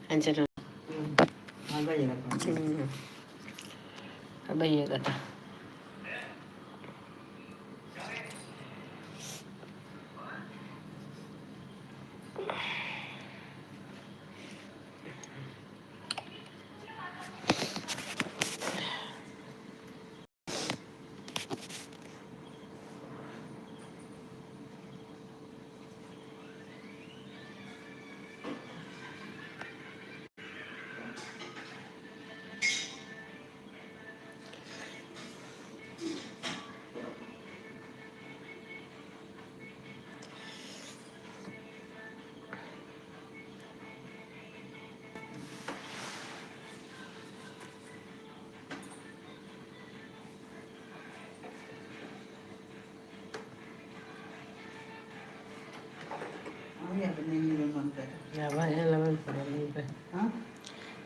अंचल भैया का था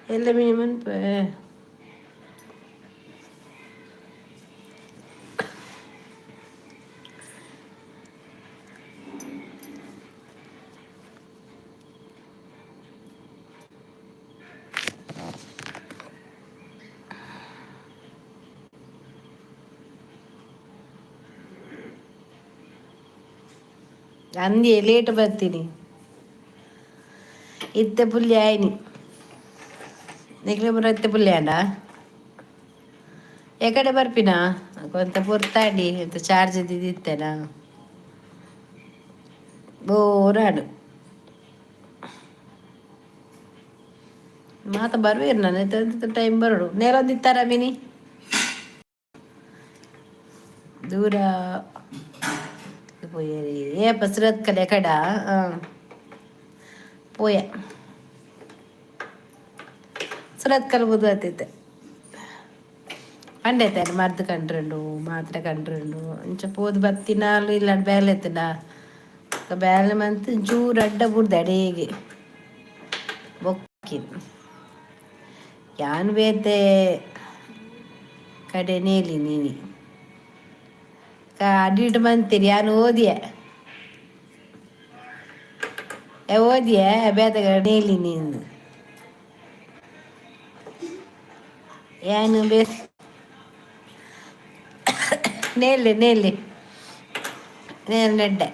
ಎಲ್ಲ ಮೀನು ಅಂದಿ ಲೇಟ್ ಬರ್ತೀನಿ ಇತ್ತೆ ಪುಲ್ಯ ಆಯ್ನಿ ನಿಕ್ಲೆ ಬರೋ ಇತ್ತೆ ಪುಲ್ಯ ಅಂಡ ಎಕಡೆ ಬರ್ಪಿನ ಕೊಂತ ಪುರ್ತಾಡಿ ಎಂತ ಚಾರ್ಜ್ ಇದ್ದಿತ್ತೇನ ಬೋರಾಡು ಮಾತ ಬರ್ವೇರು ನಾನು ಟೈಮ್ ಬರೋಡು ನೇರೊಂದಿತ್ತಾರ ಮಿನಿ ದೂರ పోయేది ఏ పసరత్ కల ఎక్కడ పోయా ಸುರತ್ ಕಲ್ಬೋದು ಆತೈತೆ ಪಂಡೈತೆ ಮರ್ದು ಕಂಡ್ರಂಡು ಮಾತ್ರೆ ಕಂಡ್ರಂಡು ಇಂಚ ಪೋದು ಬತ್ತಿನಾಲು ಇಲ್ಲ ಬೇಲೆ ಎತ್ತಡ ಬೇಲೆ ಮಂತ್ ಚೂರು ಅಡ್ಡ ಬುಡ್ದು ಅಡೇಗೆ ಬೊಕ್ಕಿ ಯಾನ್ ಬೇತೆ ಕಡೆ ನೇಲಿ ನೀನಿ ಅಡಿಟ್ ಮಂತೀರಿ ಯಾನು ಓದಿಯ ಓದಿಯ ಬೇತಗ ನೇಲಿ ನೀನು ಏನು ಬೇಸ್ ನೇಲಿ ನೇಲಿ ನೇಲ್ ನೆಡ್ಡೆ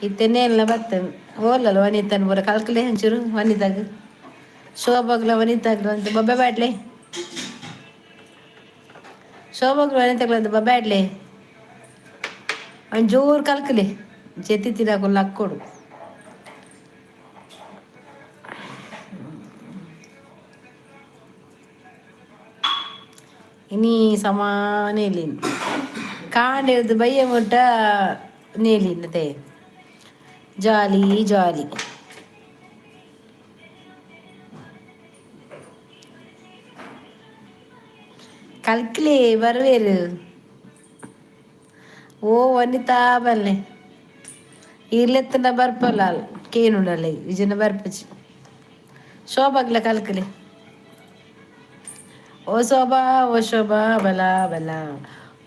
ಇತ್ತೇನೆ ಎಲ್ಲ ಬರ್ತೇನೆ ಹೋಲಲ್ಲ ವನಿತನ ಬರ ಕಲ್ಕಲೆ ಹಂಚೂರು ವನಿತಾಗ ಶೋಭಾಗ್ಲ ವನಿತಾಗ್ಲ ಅಂತ ಬಬ್ಬೆ ಬ್ಯಾಡ್ಲೆ ಶೋಭಾಗ್ಲ ವನಿತಾಗ್ಲ ಅಂತ ಬಬ್ಬೆ ಬ್ಯಾಡ್ಲೆ ಅವ್ನು ಜೋರು ಕಲ್ಕಲೆ ಜೆತ್ತಿ ತಿರಾಕೊಲ್ಲ ಹಾಕ್ಕೊಡು ಇನಿ ಸಮ ನೇಲಿನ್ ಕಾಂಡಿರ್ದು ಬಯ್ಯ ಮುಟ್ಟ ನೇಲಿನತೆ ಜಾಲಿ ಜಾಲಿ ಕಲ್ಕಲೆ ಬರ್ವೇರು ಓ ವನಿತಾ ಬಲ್ಲೆ ಇರ್ಲೆತ್ತನ ಬರ್ಪಲ್ಲ ಕೇನುಂಡಲ್ಲ ವಿಜಯನ ಬರ್ಪಚ್ಚಿ ಶೋಭಾಗ್ಲ ಕಲ್ಕಲೆ ಓ ಶೋಭಾ ಬಲ ಬಲ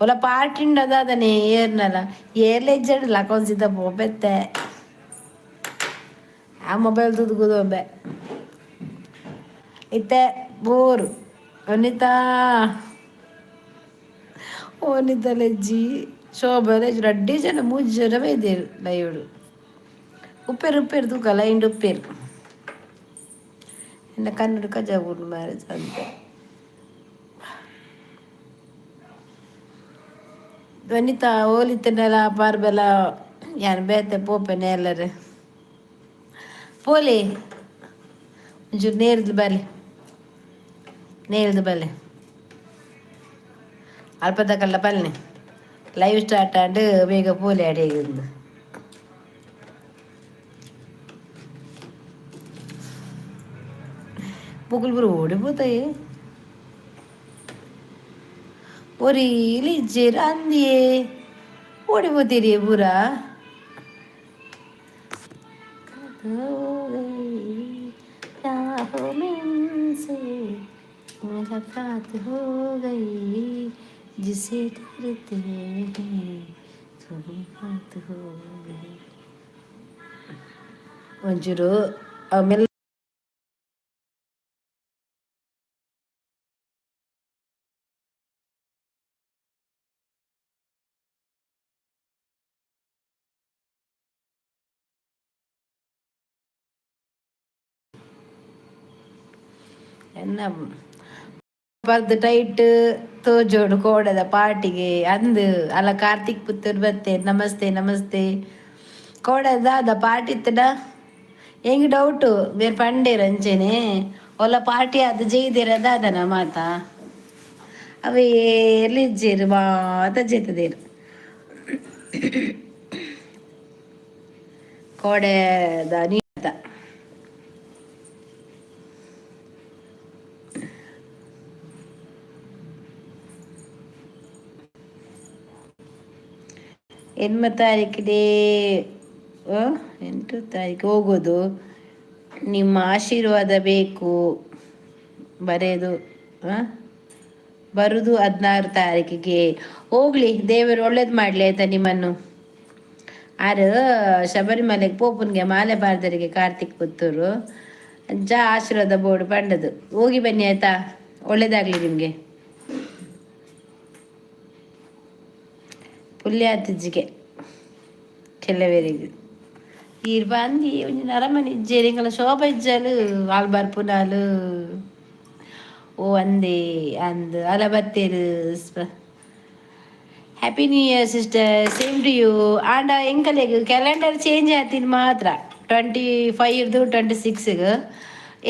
ಒಲ ಪಾರ್ಟಿಂಡ್ ಅದಾದನೆ ಏರ್ನಲ್ಲ ಏರ್ಲೆ ಇಜ್ಜಡ್ಲ ಕೊಂಸಿದ್ದ ಬೆತ್ತೆ ಆ ಮೊಬೈಲ್ ತುದುಗುದು ಒಬ್ಬೆ ಇತ್ತೆ ಬೋರು ವನಿತಾ ಓನಿತ ಲೆಜ್ಜಿ ಶೋಭಾ ಲೆಜ್ಜಿ ರಡ್ಡಿ ಜನ 3 ಜನವೇ ಇದ್ದೇರು ಲೈವ್ಡು ಉಪ್ಪೇರು ತೂಕ ಲೈಂಡ್ ಉಪ್ಪೇರು ಇನ್ನು ಕನ್ನಡ ಕಜಾಗುಡು ಮ್ಯಾರೇಜ್ ಅಂತ ವನಿತಾ ಓಲಿತನೆಲ್ಲ ಪಾರ್ಬೆಲ್ಲ ಯಾನು ಬೇತೆ ಪೋಪೆನೆ ಎಲ್ಲರ ಪೋಲಿ ಒಂಚೂರು ನೇರ್ದು ಬಲೆ ಅಲ್ಪದಕ್ಕಲ್ಲ ಬಲ್ಲೆ ಲೈವ್ ಸ್ಟಾರ್ಟ್ ಆಂಡ್ ಬೇಗ ಪೋಲಿ ಅಡಿಯಾಗಿಂದು ಪುಗುಲ್ಬುರು ಓಡಿపోతాయి ಒರೀಲಿ ಜೇರ ಅಂದಿಯೇ ಓಡಿపోತೀರಿ ಬುರಾ मुलाकात हो गई जिसे डरते हैं तो बात हो गई ಒಂಚೂರು ಆಮೇಲೆ என்ன ಬರ್ದು ಟೈಟ್ ತೋಜೋಡು ಕೋಡದ ಪಾರ್ಟಿಗೆ ಅಂದು ಅಲ್ಲ ಕಾರ್ತಿಕ್ ಪುತ್ತೂರ್ ಬತ್ತೆ ನಮಸ್ತೆ ನಮಸ್ತೆ ಕೋಡದ ಪಾರ್ಟಿ ಇತ್ತಡ ಹೆಂಗ್ ಡೌಟು ಬೇರೆ ಪಂಡೇರು ಅಂಚೆನೆ ಒಲ್ಲ ಪಾರ್ಟಿ ಅದು ಜೈದಿರದ ಅದನ ಮಾತ ಅವೇ ಎಲ್ಲಿಜ್ಜೇರು ಮಾತ ಜೈತದೇರು ಕೋಡೆದ ನೀತ ಎನ್ಮ ತಾರೀಕಿಗೆ 8 ತಾರೀಕು ಹೋಗೋದು ನಿಮ್ಮ ಆಶೀರ್ವಾದ ಬೇಕು ಬರೆಯೋದು ಬರುದು 16 ತಾರೀಕಿಗೆ ಹೋಗ್ಲಿ ದೇವರು ಒಳ್ಳೇದು ಮಾಡ್ಲಿ ಆಯ್ತಾ ನಿಮ್ಮನ್ನು ಆರು ಶಬರಿಮಲೆಗೆ ಪೋಪನ್ಗೆ ಮಾಲೆ ಬಾರ್ದರಿಗೆ ಕಾರ್ತಿಕ್ ಪುತ್ತೂರು ಅಜ್ಜ ಆಶೀರ್ವಾದ ಬೋರ್ಡು ಪಂಡದು ಹೋಗಿ ಬನ್ನಿ ಆಯ್ತಾ ಒಳ್ಳೇದಾಗ್ಲಿ ನಿಮಗೆ ಪುಲ್ಯಾತಿಜ್ಜಿಗೆ ಕೆಲವರಿಗೆ ಈರ್ ಬಂದು ಒಂಜಿ ನರಮನಿ ಇಜ್ಜೇರಿಂಗಲ ಶೋಭ ಇಜ್ಜಲು ಆಲ್ ಬರ್ಪುನಾಲು ಓ ಅಂದೆ ಅಂದ್ ಅಲ ಬತ್ತೇರು happy new year sister same to you ಆಂಡ ಎಂಕಲೆಗ್ ಕ್ಯಾಲೆಂಡರ್ ಚೇಂಜ್ ಆತಿನ ಮಾತ್ರ 25 26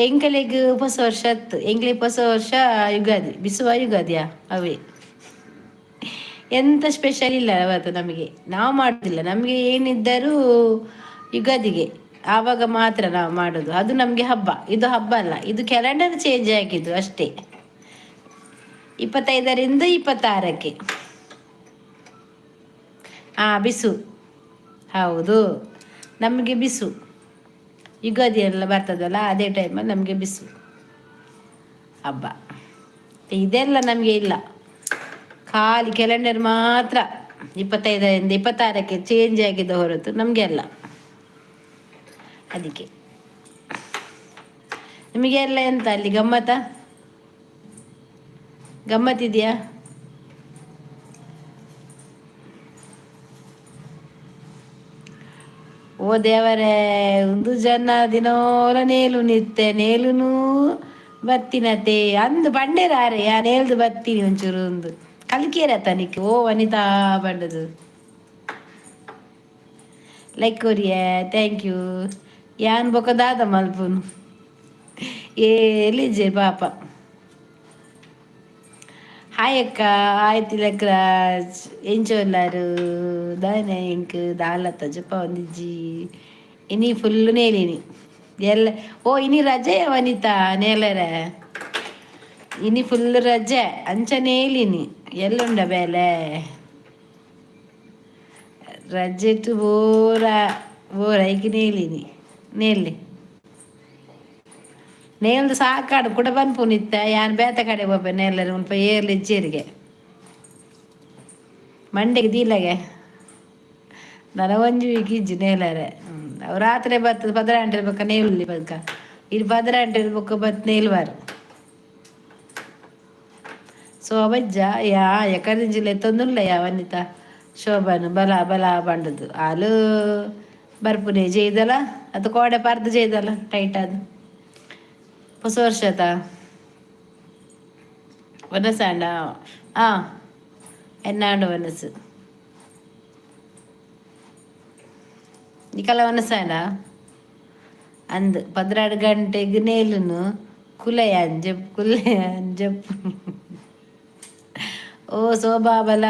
ಎಂಕಲೆಗ್ ಹೊಸ ವರ್ಷ ಅತ್ತು ಎಂಕ್ಲೆಗ್ ಹೊಸ ವರ್ಷ ಯುಗಾದಿ ಬಿಸುವ ಯುಗಾದಿಯ ಅವೇ ಎಂತ ಸ್ಪೆಷಲ್ ಇಲ್ಲ ಅವತ್ತು ನಮಗೆ ನಾವು ಮಾಡೋದಿಲ್ಲ ನಮಗೆ ಏನಿದ್ದರೂ ಯುಗಾದಿಗೆ ಆವಾಗ ಮಾತ್ರ ನಾವು ಮಾಡೋದು ಅದು ನಮಗೆ ಹಬ್ಬ ಇದು ಹಬ್ಬ ಅಲ್ಲ ಇದು ಕ್ಯಾಲೆಂಡರ್ ಚೇಂಜ್ ಆಗಿದ್ದು ಅಷ್ಟೇ 25ರಿಂದ 26ಕ್ಕೆ ಬಿಸು ಹೌದು ನಮಗೆ ಬಿಸು ಯುಗಾದಿ ಎಲ್ಲ ಬರ್ತದಲ್ಲ ಅದೇ ಟೈಮಲ್ಲಿ ನಮಗೆ ಬಿಸು ಹಬ್ಬ ಇದೆಲ್ಲ ನಮಗೆ ಇಲ್ಲ ಖಾಲಿ ಕ್ಯಾಲೆಂಡರ್ ಮಾತ್ರ 25ರಿಂದ 26ಕ್ಕೆ ಚೇಂಜ್ ಆಗಿದೆ ಹೊರತು ನಮಗೆ ಅಲ್ಲ ಅದಕ್ಕೆ ನಿಮಗೆ ಎಲ್ಲ ಎಂತ ಅಲ್ಲಿ ಗಮ್ಮತ್ತಿದೆಯಾ ಓ ದೇವರೇ ಒಂದು ಜನ ದಿನೋಲ ನೇಲು ನಿತ್ತೆ ನೇಲುನೂ ಬತ್ತಿನತೆ ಅಂದು ಬಂಡೇರಾರೆ ಯಾ ನೇಲ್ದು ಬತ್ತೀನಿ ಒಂಚೂರು ಒಂದು ಕಲ್ಕೇರ ತನಿಖೆ ಓ ವನಿತಾ ಬಂಡದು ಲೈಕ್ ಕೊರಿಯ ಥ್ಯಾಂಕ್ ಯು ಯಾನ್ ಬೊಕದಾದ ಮಲ್ಪುನು ಎಲ್ಲಿಜ್ಜೆ ಪಾಪ ಹಾಯ್ ಅಕ್ಕ ಆಯ್ತು ಲಕ್ರಾಜ್ ಎಂಚೋಲ್ಲಾರು ದಾನೆ ಇಂಕ್ ದಾಲತ್ತ ಜಪ್ಪ ಒಂದಿಜ್ಜಿ ಇನಿ ಫುಲ್ಲು ನೇಲಿನಿ ಎಲ್ಲ ಓ ಇನಿ ರಜೆ ವನಿತಾ ನೇಲರ ಇನಿ ಫುಲ್ ರಜೆ ಅಂಚ ನೇಲಿನಿ ಎಲ್ಲುಂಡ ಬೇಲೆ ರಜೆಟ್ ಬೋರ ಐಕಿ ನೇಲಿನಿ ನೇಲಿ ನೇಲ್ದು ಸಾಕಾಡು ಕೂಡ ಬಂದ್ಪುನಿತ್ತ ಯಾನ್ ಬೇತ ಕಡೆ ಹೋಗ್ಬೆ ನೇಲರು ಉನ್ಪ ಏರ್ಲಿ ಇಜ್ಜೇರಿಗೆ ಮಂಡೆಗೆ ದೀಲಗೆ ನನ ಒಂಜಿ ವೀಕ್ ಇಜ್ಜಿ ನೇಲರೆ ಅವು ರಾತ್ರಿ ಬರ್ತದ 10 ಗಂಟೆ ಬೊಕ್ಕ ನೇಲಿ ಬದುಕ ಇಲ್ಲಿ 10 ಗಂಟೆ ಬೊಕ್ಕ ಬತ್ ನೇಲ್ವಾರು ಶೋಭಜ್ಜ ಎಕರೆ ಜಿಲ್ಲೆ ತೊಂದುಲ್ಲ ವನಿತಾ ಶೋಭನು ಬಲ ಬಲ ಬಂಡದು ಹಾಲು ಬರ್ಪುನೆ ಜೈದಲ್ಲ ಅದು ಕೋಡೆ ಪರ್ದು ಜೈದಲ್ಲ ಟೈಟ್ ಅದು ಹೊಸ ವರ್ಷದ ವನಸಾಂಡ എന്നാണ്ട് വനസ് ನಿಕಲ ವನಸಾಂಡ ಅಂದ್ 16 ಗಂಟೆಗೆ ನೇಲುನು ಕುಲೆಯಂಜಪ್ ಓ ಶೋಭಾಬಲ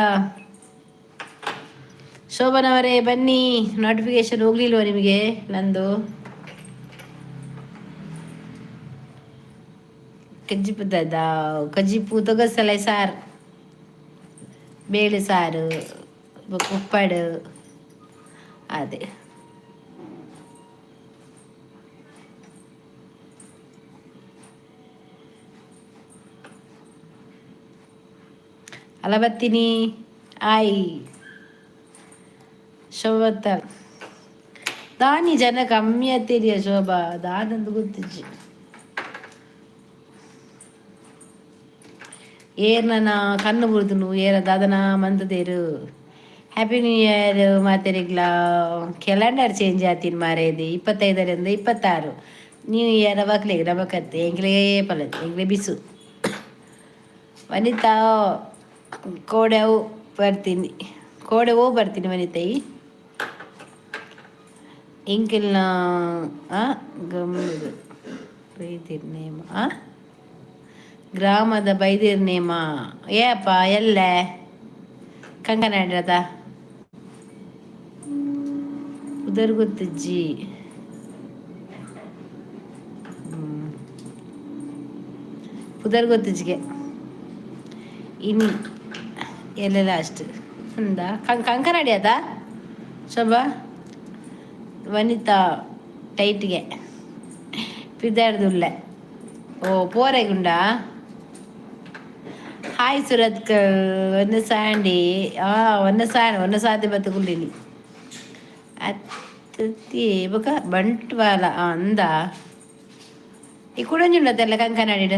ಶೋಭನವರೇ ಬನ್ನಿ ನೋಟಿಫಿಕೇಶನ್ ಹೋಗ್ಲಿಲ್ವ ನಿಮಗೆ ನಂದು ಕಜ್ಜಿಪು ತೊಗಸಲೆ ಸಾರು ಬೇಳೆ ಸಾರು ಉಪ್ಪಡು ಅದೇ ಅಲ್ಲ ಬರ್ತೀನಿ ಆಯ್ ಶೋಭತ್ತ ದಾನಿ ಜನ ಕಮ್ಮಿ ಆಗ್ತೀರಿಯ ಶೋಭಾ ದಾದಂತ ಗೊತ್ತಿಜ್ಜಿ ಏರ್ನ ಕಣ್ಣು ಬುಡ್ದುನು ಏರ ದಾದನ ಮಂದದೇರು ಹ್ಯಾಪಿ ನ್ಯೂ ಇಯರ್ ಮಾತೆರಿಗ್ಲ ಕ್ಯಾಲೆಂಡರ್ ಚೇಂಜ್ ಆತೀನಿ ಮಾರೇది 25ರಿಂದ 26 ನ್ಯೂ ಇಯರ್ ಅವಾಗ್ಲೇ ನಮಕತ್ತೆ ಎಂಗ್ಲೇ ಪಲತ್ ಎಂಗ್ಲೇ ಬಿಸು ವನಿತಾ ಕೋಡೆವು ಬರ್ತೀನಿ ಕೋಡೆವೋ ಬರ್ತೀನಿ ವನಿತೈ ಇಂಕಿಲ್ನ ಗಮ್ಮದು ಬೈದಿರ್ ನೇಮ ಗ್ರಾಮದ ಬೈದಿರ್ ನೇಮ ಏಪ್ಪ ಎಲ್ಲೆ ಕಂಕನಾಡ್ರದ ಉದರ್ ಗೊತ್ತಜ್ಜಿ ಉದರ್ ಗೊತ್ತಜ್ಜಿಗೆ ಇನಿ ಎಲ್ಲ ಲಾಸ್ಟ್ ಅಂದ ಕಂಕನಾಡಿ ಅದ ಶೋಭಾ ವನಿತಾ ಟೈಟ್ಗೆ ಪಿದಾಡ್ದುಲ್ಲೆ ಓ ಪೋರೆಗುಂಡ ಹಾಯ್ ಸುರತ್ ಒಂದು ಸಾಂಡಿ ಒಂದು ಸಾಧ್ಯ ಬತ್ತುಕೊಂಡಿನಿ ಅತ್ತಿ ಬೊಕ ಬಂಟ್ವಾಲ ಅಂದ ಈ ಕುಡಂಜುಂಡದಲ್ಲ ಕಂಕನಾಡಿಡ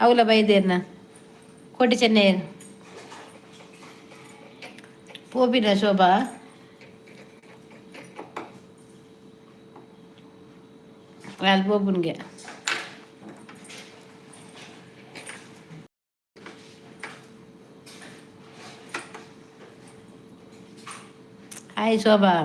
ಅವಲ ಬೈದೇರ್ನ ಕೋಟಿ ಚೆನ್ನೈರ್ ಪೋಪಿನ ಶೋಭಾ ಅಲ್ಲಿ ಪೋಪುನ್ಗೆ ಹಾಯ್ ಶೋಭಾ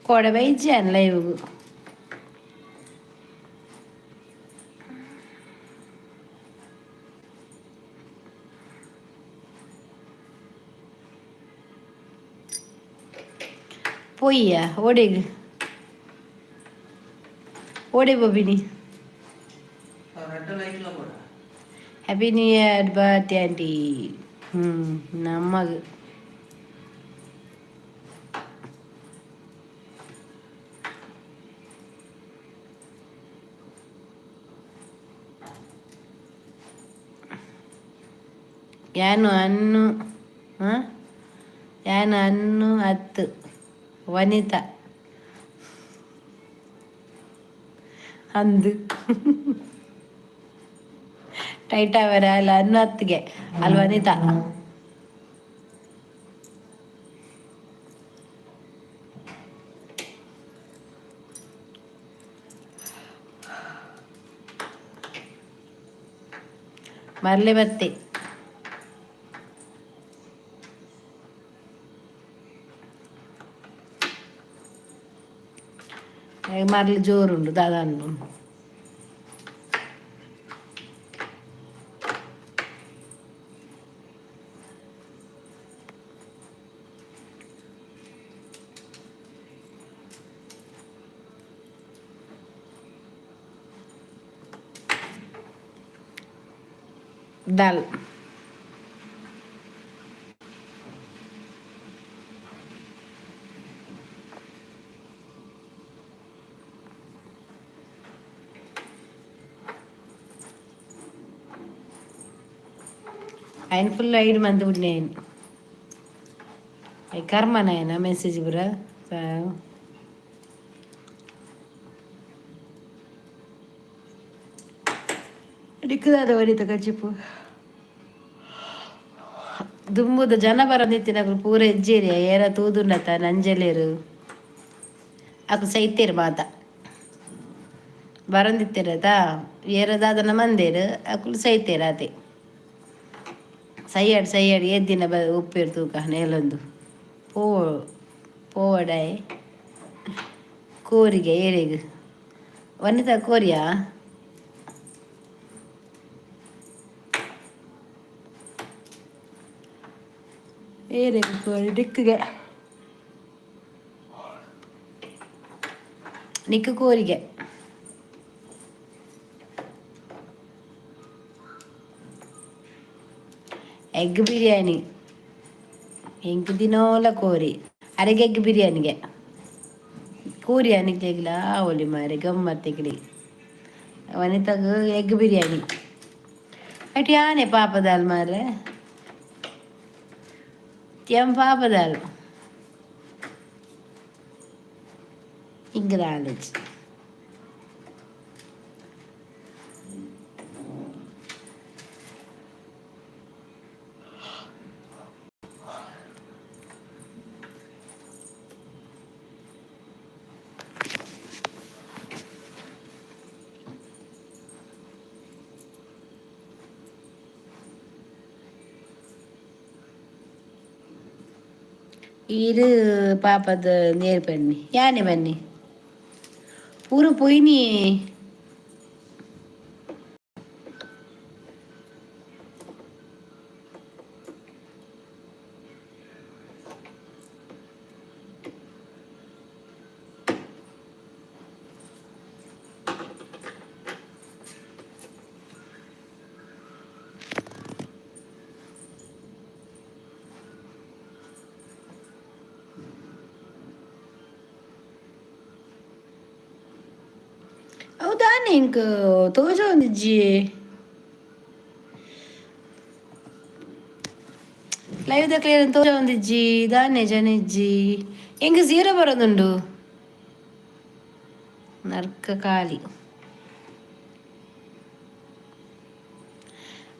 ಕೋಡೆ ಬೈಜಿ ಅನ್ಲ ಇವು ಪೊಯ್ಯ ಓಡೆಗ್ ಓಡೆ ಬೊಬಿನಿ ಹ್ಯಾಪಿ ನ್ಯೂ ಇಯರ್ ಬರ್ತ್ ಆಂಟಿ ನಮ್ಮಗ ಯಾನು ಅನ್ನು 10 ವನಿತಾ ಅಂದು ಟೈಟ್ ಅವರ ಅಲ್ಲ ಅನ್ನು 10ಗೆ ಅಲ್ಲಿ ವನಿತಾ ಮರಳೆ ಬತ್ತೆ ಮರಳು ಜೋರುಂಡು ದಾದಾನು दाल ఆయన ఫుల్ 5 మంది ఉన్నాయి కర్మనాయన మెసేజ్ బ్రా ಅಡಿಕ್ಕದಾದ ವನಿತ ಕಚ್ಚಿಪು ದುಂಬುದ ಜನ ಬರಂದಿತ್ತಿನ ಪೂರ ಹೆಜ್ಜೇರಿ ಏರ ತೂದುಂಡತ ನಂಜಲೇರು ಅಕು ಸೈತೇರು ಮಾತ ಬರಂದಿತ್ತಿರದ ಏರದಾದನ ಮಂದೇರು ಅಕುಲು ಸೈತೇರು ಅದೇ ಸೈಯಡ್ ಏದ್ದಿನ ಉಪ್ಪಿರು ತೂಕ ನೇಲೊಂದು ಪೋವಡಾಯ್ ಕೋರಿಗೆ ಏರೆಗು ವನಿತಾ ಕೋರಿಯಾ ಏರೆಗು ಕೋರಿ ಡಿಕ್ಕಿಗೆ ನಿಕ್ಕ ಕೋರಿಗೆ ಎಗ್ ಬಿರಿಯಾನಿ ಎಂಕ್ ದಿನೋಲ ಕೋರಿ ಅರೆಗೆ ಎಗ್ ಬಿರಿಯಾನಿಗೆ ಕೂರಿ ಅನಿಕ್ಲೆಗ್ಲ ಆವೊಲಿ ಮಾರೆ ಗಮ್ಮತ್ತಿಗ್ಲಿ ವನಿತಾಗ ಎಗ್ ಬಿರಿಯಾನಿ ಅಟ್ ಯಾನೆ ಪಾಪದಾಲ್ ಮಾರೆ ಎಂ ಪಾಪದಾಲ್ ಇಂಗ್ರಾಲಜ್ ಈರು ಪಾಪದ ನೇರ್ ಬನ್ನಿ ಯಾನೆ ಬನ್ನಿ ಪೂರ ಪೊಯ್ನಿ ಹೌದಾ ನಿಂಕ್ ತೋಜ ಒಂದಿಜ್ಜಿ ಲೈವ್ ದ ಕ್ಲಿಯರ್ ತೋಜ ಒಂದಿಜ್ಜಿ ದಾನೆ ಜನಿಜ್ಜಿ ಹೆಂಗ ಝೀರೋ ಬರೋದುಂಡು ನರ್ಕ ಖಾಲಿ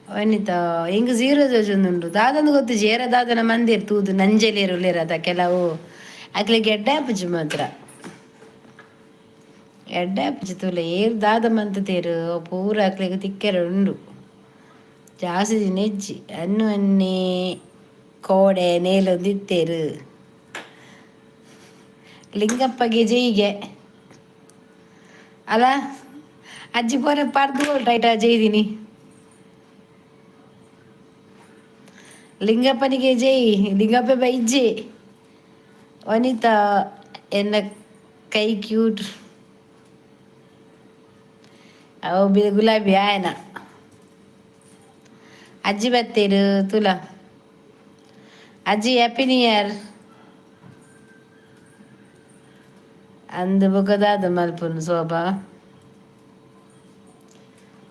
ವನಿತ ಹೆಂಗ ಝೀರೋ ಜೋಜೊಂದುಂಡು ದಾದಂದು ಗೊತ್ತು ಜೇರ ದಾದನ ಮಂದಿರ್ ತೂದು ನಂಜಲೇರುಲೇರ ಅದ ಕೆಲವು ಅಕ್ಲಿಗೆ ಎಡ್ಡೆ ಆಪುಜಿ ಮಾತ್ರ ಎಡ್ಡೆ ಆಪುಜಿ ತೂಲೆ ಏರು ದಾದ ಮಂತ ತೇರು ಪೂರ ಅಕ್ಲಿಗೆ ತಿಕ್ಕೆರೆ ಉಂಡು ಜಾಸ್ತಿ ನೆಜ್ಜಿ ಅನ್ನು ಅನ್ನೆ ಕೋಡೆ ನೇಲೊಂದಿತ್ತೇರು ಲಿಂಗಪ್ಪಗೆ ಜೈಗೆ ಅಲ್ಲ ಅಜ್ಜಿ ಪೋರೆ ಪರ್ದು ಟೈಟ ಜೈದಿನಿ ಲಿಂಗಪ್ಪನಿಗೆ ಜೈ ಲಿಂಗಪ್ಪ ಬೈಜೆ ವನಿತಾ ಎನ್ನ ಕೈ ಕ್ಯೂಟ್ ಅವು ಗುಲಾಬಿ ಆಯನ ಅಜ್ಜಿ ಬತ್ತೇರು ತುಲ ಅಜ್ಜಿ ಹ್ಯಾಪಿ ನ್ಯೂ ಇಯರ್ ಅಂದು ಬೊಗದಾದ ಮಲ್ಪುನು ಶೋಭಾ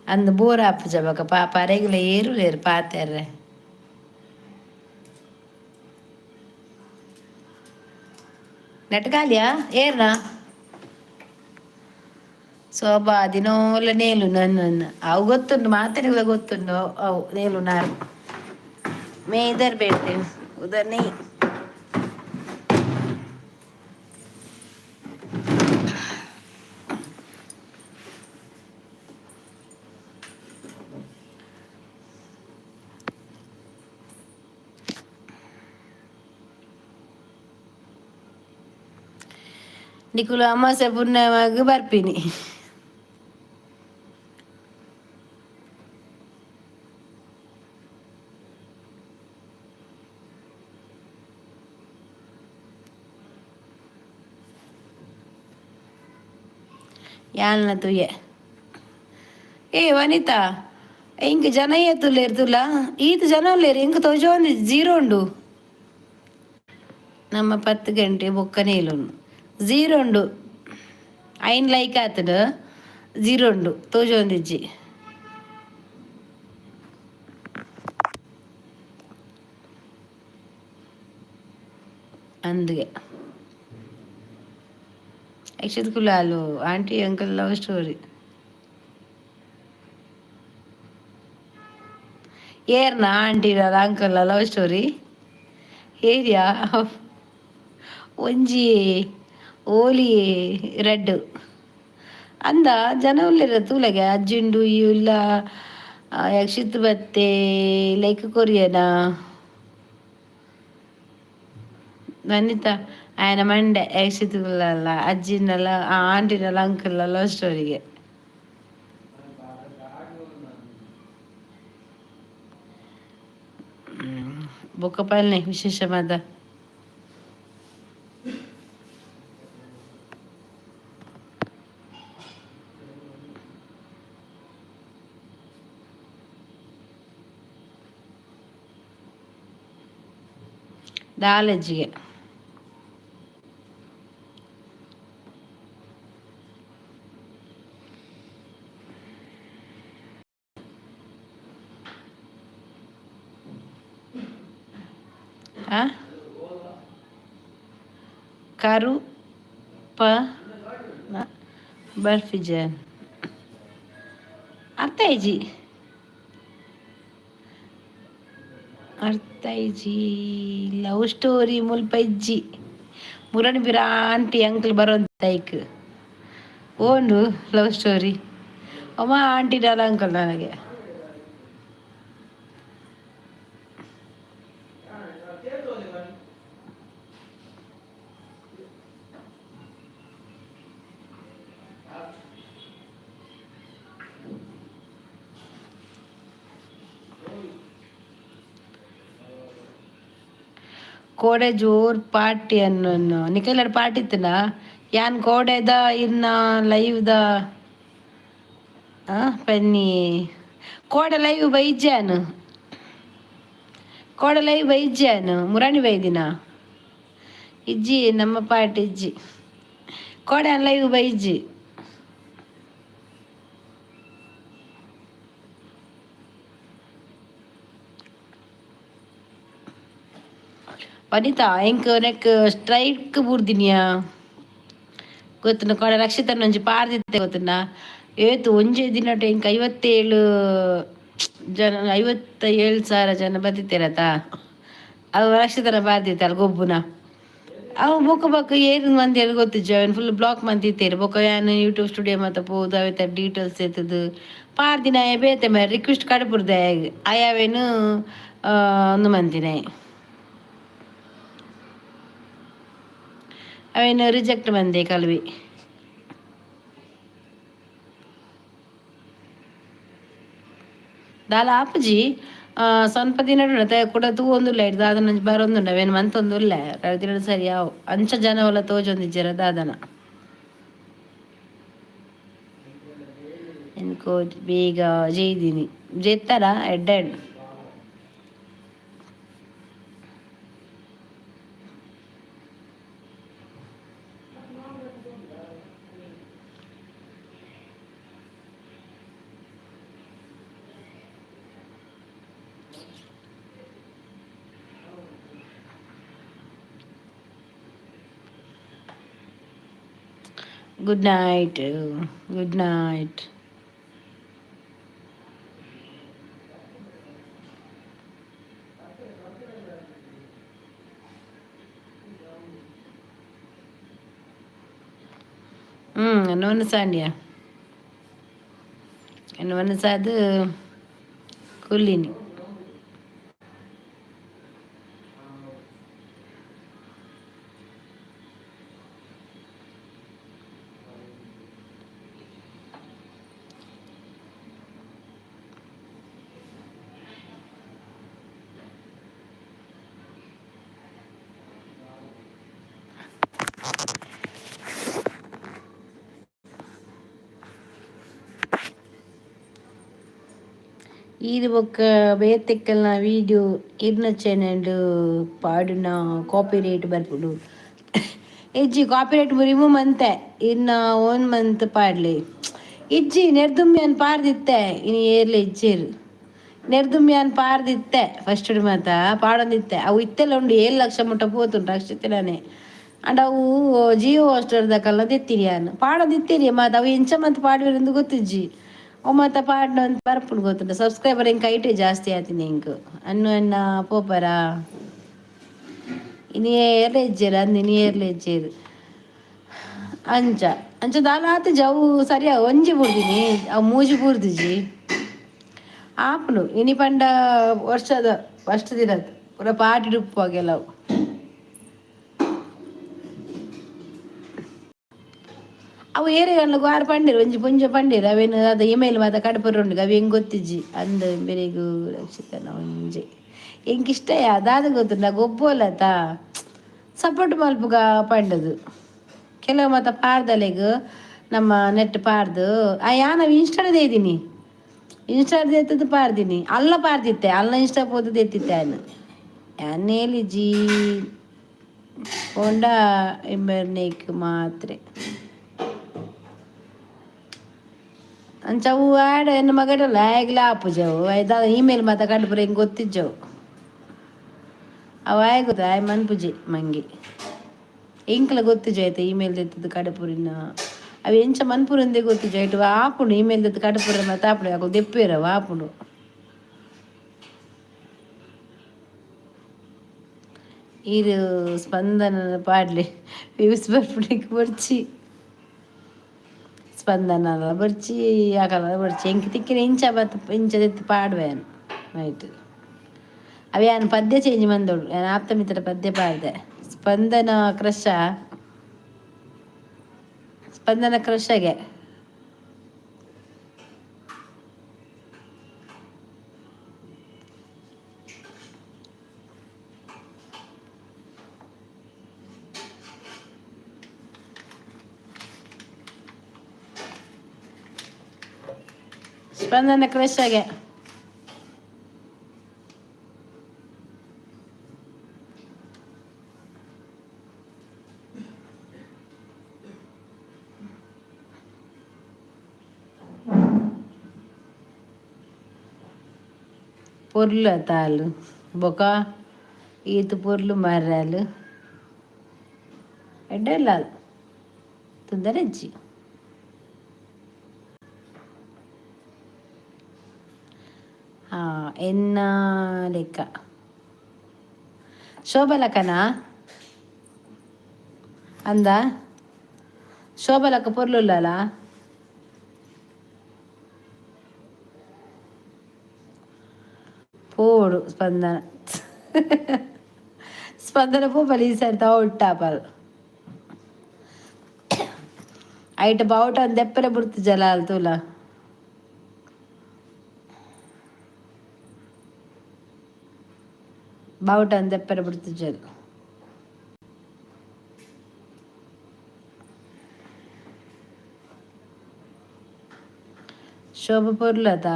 ಅಂದು ಬೋರ್ ಆಪುಜ ಬಕ ಪಾಪ ಅರೆಗಿಲ ಏರು ಲೇರು ಪಾತೆರ್ರೆ ನೆಟ್ ಖಾಲಿಯಾ ಏರ್ನಾ ಶೋಭಾ ದಿನೋಲ ನೇಲು ನನ್ನ ಅವು ಗೊತ್ತುಂಡು ಮಾತಾಡಿಗಳ ಗೊತ್ತುಂಡು ಅವು ನೇಲು ನಾರು ಮೇ ಇದರ್ ಬೇಡ್ತೆ ಉದರ್ ನೀ ನಿಕುಲು ಅಮಾಸೆ ಪುಣ್ಯವಾಗಿ ಬರ್ಪಿನಿ ಯಾಲ್ನ ತುಯ್ಯ ಏ ವನಿತಾ ಇಂಕ ಜನ ಏತುಲೇರು ತುಲ ಈತ ಜನ ಉಲ್ಲೇರು ಇಂಕ ತೋಜೋ ಒಂದು ಜೀರೋ ಉಂಡು ನಮ್ಮ 10 ಗಂಟೆ ಬೊಕ್ಕನೇ ಇಲ್ಲುಂಡು ಜೀರೋ ಉಂಡು ಐನ್ ಲೈಕ್ ಆತಡು ಜೀರೋ ಉಂಡು ತೋಜೋ ಒಂದಿಜ್ಜಿ అందుకే అక్షత్ కులాలు ఆంటీ అంకుల్ లవ్ స్టోరీ ಏರ್ನಾ ಆಂಟಿ ಅಂಕಲ್ ಲವ್ ಸ್ಟೋರಿ ಏರಿಯಾ ಒಂಜಿ ಓಲಿ ರೆಡ್ ಅಂದ ಜನ ಉಳ್ಳಿರ ತೂಲಗೆ ಅಜ್ಜಿಂಡು ಇಲ್ಲ ಯಕ್ಷಿತ್ ಬತ್ತೆ ಲೈಕ್ ಕೊರಿಯನಾ ವನಿತಾ ఆయన ಮಂಡೆ ಯಕ್ಷಿತ್ಗಳಲ್ಲ ಅಜ್ಜಿನಲ್ಲ ಆಂಟಿನಲ್ಲ ಅಂಕಲ್ ಲವ್ ಸ್ಟೋರಿಗೆ ಬೊಕ್ಕಪಲ್ಲೆ ವಿಶೇಷವಾದ ದಾಲಜ್ಜಿಗೆ ಆ ಕರು ಪ ಬರ್ಫಿ ಜಾನ್ ಅತ್ತೈಜಿ ಅರ್ಥೈಜಿ ಲವ್ ಸ್ಟೋರಿ ಮುಲ್ಪೈಜ್ಜಿ ಮುರಣಿ ಬಿರ ಆಂಟಿ ಅಂಕಲ್ ಬರೋಂತೈಕ್ ಓಂಡು ಲವ್ ಸ್ಟೋರಿ ಅಮ್ಮ ಆಂಟಿ ಡಾಲ ಅಂಕಲ್ ನನಗೆ ಕೋಡೆ ಜೋರ್ ಪಾರ್ಟಿ ಅನ್ನು ನಿಖಿಲ್ ಪಾರ್ಟಿ ಇತ್ತನ ಯಾನ್ ಕೋಡೆದ ಇನ್ನ ಲೈವ್ದ ಪೆನ್ನಿ ಕೋಡೆ ಲೈವ್ ಬೈಜ್ಯಾನು ಕೋಡೆ ಲೈವ್ ಬೈಜ್ಯಾನು ಮುರಾಣಿ ಬೈದಿನ ಇಜ್ಜಿ ನಮ್ಮ ಪಾರ್ಟಿ ಇಜ್ಜಿ ಕೋಡೆ ಲೈವ್ ಬೈಜ್ಜಿ ವನಿತಾ ಎಂಕ್ ನೆಕ್ ಸ್ಟ್ರೈಕ್ ಬೂರ್ದಿನಿಯಾ ಗೊತ್ತನ ಕೊಡ ರಕ್ಷಿತನ ಒಂಜಿ ಪಾರ್ದಿತ್ತೆ ಗೊತ್ತನ ಏತು ಒಂಜೇ ದಿನ ಎಂಕ್ 57 ಜನ 57,000 ಜನ ಬದಿತ್ತೇರತ ಅವು ರಕ್ಷಿತನ ಪಾರ್ದಿತ್ತೆ ಅಲ್ಲ ಗೊಬ್ಬುನ ಅವು ಬೊಕ್ಕ ಬೊಕ್ಕ ಏರು ಮಂದಿ ಅಲ್ಲಿ ಗೊತ್ತಿಜ್ಜ ಅವನು ಫುಲ್ ಬ್ಲಾಕ್ ಮಂದಿತ್ತೇರು ಬೊಕ್ಕ ಯಾನು ಯೂಟ್ಯೂಬ್ ಸ್ಟುಡಿಯೋ ಮತ್ತೆ ಪೋದು ಅವತ್ತ ಡೀಟೇಲ್ಸ್ ಎತ್ತದು ಪಾರ್ದಿನ ಬೇತೆ ಮೇಲೆ ರಿಕ್ವೆಸ್ಟ್ ಕಡಪುರ್ದೆ ಅಯಾವೇನು ಒಂದು ಮಂದಿನೇ ಅವೇನು ರಿಜೆಕ್ಟ್ ಬಂದೆ ಕಲ್ವಿ ದಾಲ ಆಪುಜಿ ಸ್ವಲ್ಪ ದಿನ ಕೂಡ ತೂ ಒಂದುಲ್ಲ ಇಡ್ದು ದಾದನ ಬರೊಂದುಂಡ ಅವೇನು ಮಂತೊಂದುಲ್ಲ 2 ದಿನ ಸರಿ ಯಾವ ಅಂಚ ಜನ ಒಲ ತೋಜೊಂದಿಜ್ಜರ ದಾದನ ಎನ್ಕೋ ಬೇಗ ಜೈದಿನಿ ಜೆತ್ತಾರ ಎಡ್ಡೆಡ್ ಗುಡ್ ನೈಟ್ ಗುಡ್ ನೈಟ್ என்ன சாண்டியா என்ன சாது குல்லினி ఇది ఒక ಬೇತೆಕ್ಕಲ್ನ ವೀಡಿಯೋ ಇರ್ನ ಚಾನೆಲ್ ಪಾಡುನ ಕಾಪಿ ರೇಟ್ ಬರ್ಪುಡು ಇಜ್ಜಿ ಕಾಪಿ ರೇಟ್ ರಿಮೂವ್ ಮಂತೆ ಇನ್ನ 1 ಮಂತ್ ಪಾಡ್ಲಿ ಇಜ್ಜಿ ನೆರ್ದುಮ್ಯಾನ್ ಪಾಡ್ದಿತ್ತೆ ಇನ್ನು ಏರ್ಲೆ ಇಜ್ಜೇರು ನೆರ್ದುಮ್ಯಾನ್ ಪಾಡ್ದಿತ್ತೆ ಫಸ್ಟ್ ಮಾತ ಪಾಡೊಂದಿತ್ತೆ ಅವು ಇತ್ತೆಲ್ಲ ಉಂಡು 7 ಲಕ್ಷ ಮುಟ್ಟ ಪೋತುಂಟು ಅಷ್ಟಿತ್ತಲೇ ಅಂಡ್ ಅವು ಜಿಯೋ ಹಾಸ್ಟೆಲ್ದ ಕಲ್ಲ ತೆತ್ತಿರಿ ಅನ್ನು ಪಾಡೋದಿತ್ತೀರಿ ಮಾತು ಅವು ಎಂಚ ಮಂತ್ ಪಾಡಿವೆಂದು ಗೊತ್ತಿಜ್ಜಿ ಒಮ್ಮತ್ತ ಪಾಡ್ನ ಅಂತ ಬರ್ಪುಡು ಗೊತ್ತುಂಟ ಸಬ್ಸ್ಕ್ರೈಬರ್ ಹೆಂಗೆ ಕೈಟೇ ಜಾಸ್ತಿ ಆತೀನಿ ಹೆಂಗೆ ಅನ್ನ ಪೋಪರ ಇನಿ ಏರ್ಲೆ ಇಜ್ಜೇರು ಅಂದು ಇನಿ ಏರ್ಲೆ ಇಜ್ಜೇರು ಅಂಚ ಅಂಚ ದಾಲ ಆತಜಿ ಅವು ಸರಿಯ ಒಂಜಿ ಬುಡ್ದಿನಿ ಅವು ಮೂಜಿ ಬುರ್ದಿಜಿ ಆಪುನು ಇನಿ ಪಂಡ ವರ್ಷದ ಫಸ್ಟ್ ದಿನದ ಪೂರ ಪಾಟಿ ಡುಪ್ಪುವಾಗೆಲ್ಲವು ಅವು ಏರಿಗಲ್ಲ ಗಾರು ಪಂಡಿರು ಒಂಜಿ ಪುಂಜ ಪಂಡಿರು ಅವೇನು ಅದ ಇಮೇಲ್ ಮಾತ ಕಡಪುರ ಉಂಡು ಅವು ಹೆಂಗೆ ಗೊತ್ತಿಜ್ಜಿ ಅಂದ ಬೆರೆಗೂ ರಕ್ಷಿತನ ಒಂಜಿ ಹೆಂಗೆ ಇಷ್ಟ ಅದಾದ ಗೊತ್ತುಂಡ ಗೊಬ್ಬೋಲತ ಸಪೋರ್ಟ್ ಮಲ್ಪುಗ ಪಂಡದು ಕೆಲವು ಮಾತ ಪಾರ್ದಲೆಗ್ ನಮ್ಮ ನೆಟ್ ಪಾರ್ದು ನಾವು ಇನ್ಸ್ಟಾಡದೇ ಇದ್ದೀನಿ ಇನ್ಸ್ಟಾದ ಎತ್ತದು ಪಾರ್ದಿನಿ ಅಲ್ಲ ಪಾರ್ದಿತ್ತೆ ಅಲ್ಲ ಇನ್ಸ್ಟಾ ಪೋದದ್ದು ಎತ್ತಿತ್ತೆ ಅವನು ಜಿ ಹೋಂಡ ಎಂಬರ್ನೇಕ್ ಮಾತ್ರೆ ಅಂಚವು ಆಡ ಎನ್ನ ಮಗಡಲ್ಲ ಆಗಲ ಆಪುಜವು ಐದ ಇಮೇಲ್ ಮಾತ ಕಂಡು ಹೆಂಗೆ ಗೊತ್ತಿಜ್ಜವು ಅವ ಆಗುದ ಆಯ್ ಮನ್ಪುಜಿ ಮಂಗೆ ಎಂಕ್ಲ ಗೊತ್ತಿಜ ಆಯ್ತಾ ಇಮೇಲ್ ದೆತ್ತದ ಕಡಪುರಿನ ಅವು ಎಂಚ ಮನ್ಪುರಂದೇ ಗೊತ್ತಿಜ ಆಯ್ತು ಆಪುಂಡು ಇಮೇಲ್ ದೆತ್ತು ಕಡಪುರ ಮತ್ತೆ ಆಪುಡು ಯಾಕೋ ದೆಪ್ಪೇರವ ಆಪುಂಡು ಇದು ಸ್ಪಂದನ ಪಾಡ್ಲೆ ವ್ಯೂಸ್ ಬರ್ಪುಡಿಗೆ ಬರ್ಚಿ ಸ್ಪಂದನ ಬರ್ಚಿ ಯಾಕಲ್ಲ ಬರ್ಚಿ ಎಂಕ್ ತಿಕ್ಕಿನ ಇಂಚ ಬತ್ತು ಇಂಚದೆತ್ತು ಪಾಡ್ವೇನು ಆಯ್ತು ಅವು ಏನು ಪದ್ಯ ಚೇಂಜ್ ಮಂದೋಡು ಏನು ಆಪ್ತ ಮಿತ್ರ ಪದ್ಯ ಪಾಡ್ದೆ ಸ್ಪಂದನ ಕ್ರಶ ಸ್ಪಂದನ ಕ್ರಶಗೆ ಸ್ಪಂದನ ಕ್ರಶಗೆ పొర్లు తాళ్ళు బొక ఈత పొర్లు మర్రాలు ఎడ్డెళ్ళాలి తుందరజ్జి ఎన్న లెక్క శోభలకనా అందా శోభలక్క పొర్లుల్లాలా పోడు స్పందన స్పందన పూపలు ఈసారి తోటాపాలు ఐట బావుట దెప్పల బుర్తి జలాలు తులా బావుట దెప్పల బుర్తి జల్ శోభ పొర్లత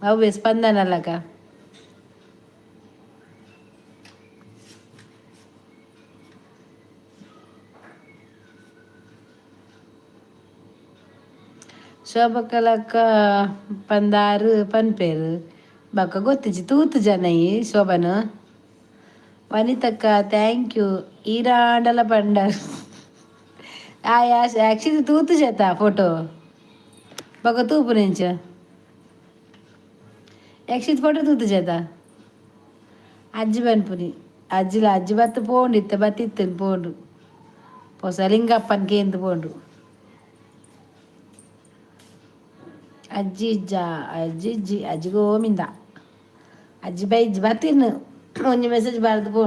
అవి స్పందనలక శోభకలక్క పందారు పనిపేరు బక్క ಗೊತ್ತಿಜ್ಜಿ ತೂತು ಜನ ಈ ಶೋಭನು ವನಿತಕ್ಕ ಥ್ಯಾಂಕ್ ಯು ಈರಾಂಡಲ ಬಂಡರ್ యాక్చువల్లీ తూతు చేత ఫోటో బక్క తూపు నుంచి యాక్చువల్లీ ఫోటో తూతు చేత అజ్జి పనిపుని అజ్జిలో అజ్జి బత్తు పోండు ఇత్త బత్తి ఇత్తను పోండు పొసలింగప్పనికి ఎందు పోండు ಅಜ್ಜಿ ಇಜ್ಜ ಅಜ್ಜಿ ಇಜ್ಜಿ ಅಜ್ಜಿ ಗೋಮಿಂದ ಅಜ್ಜಿ ಬೈ ಇಜ್ಜಿ ಬರ್ತೀನಿ ಒಂಜಿ ಮೆಸೇಜ್ ಬಾರ್ದು ಪೋ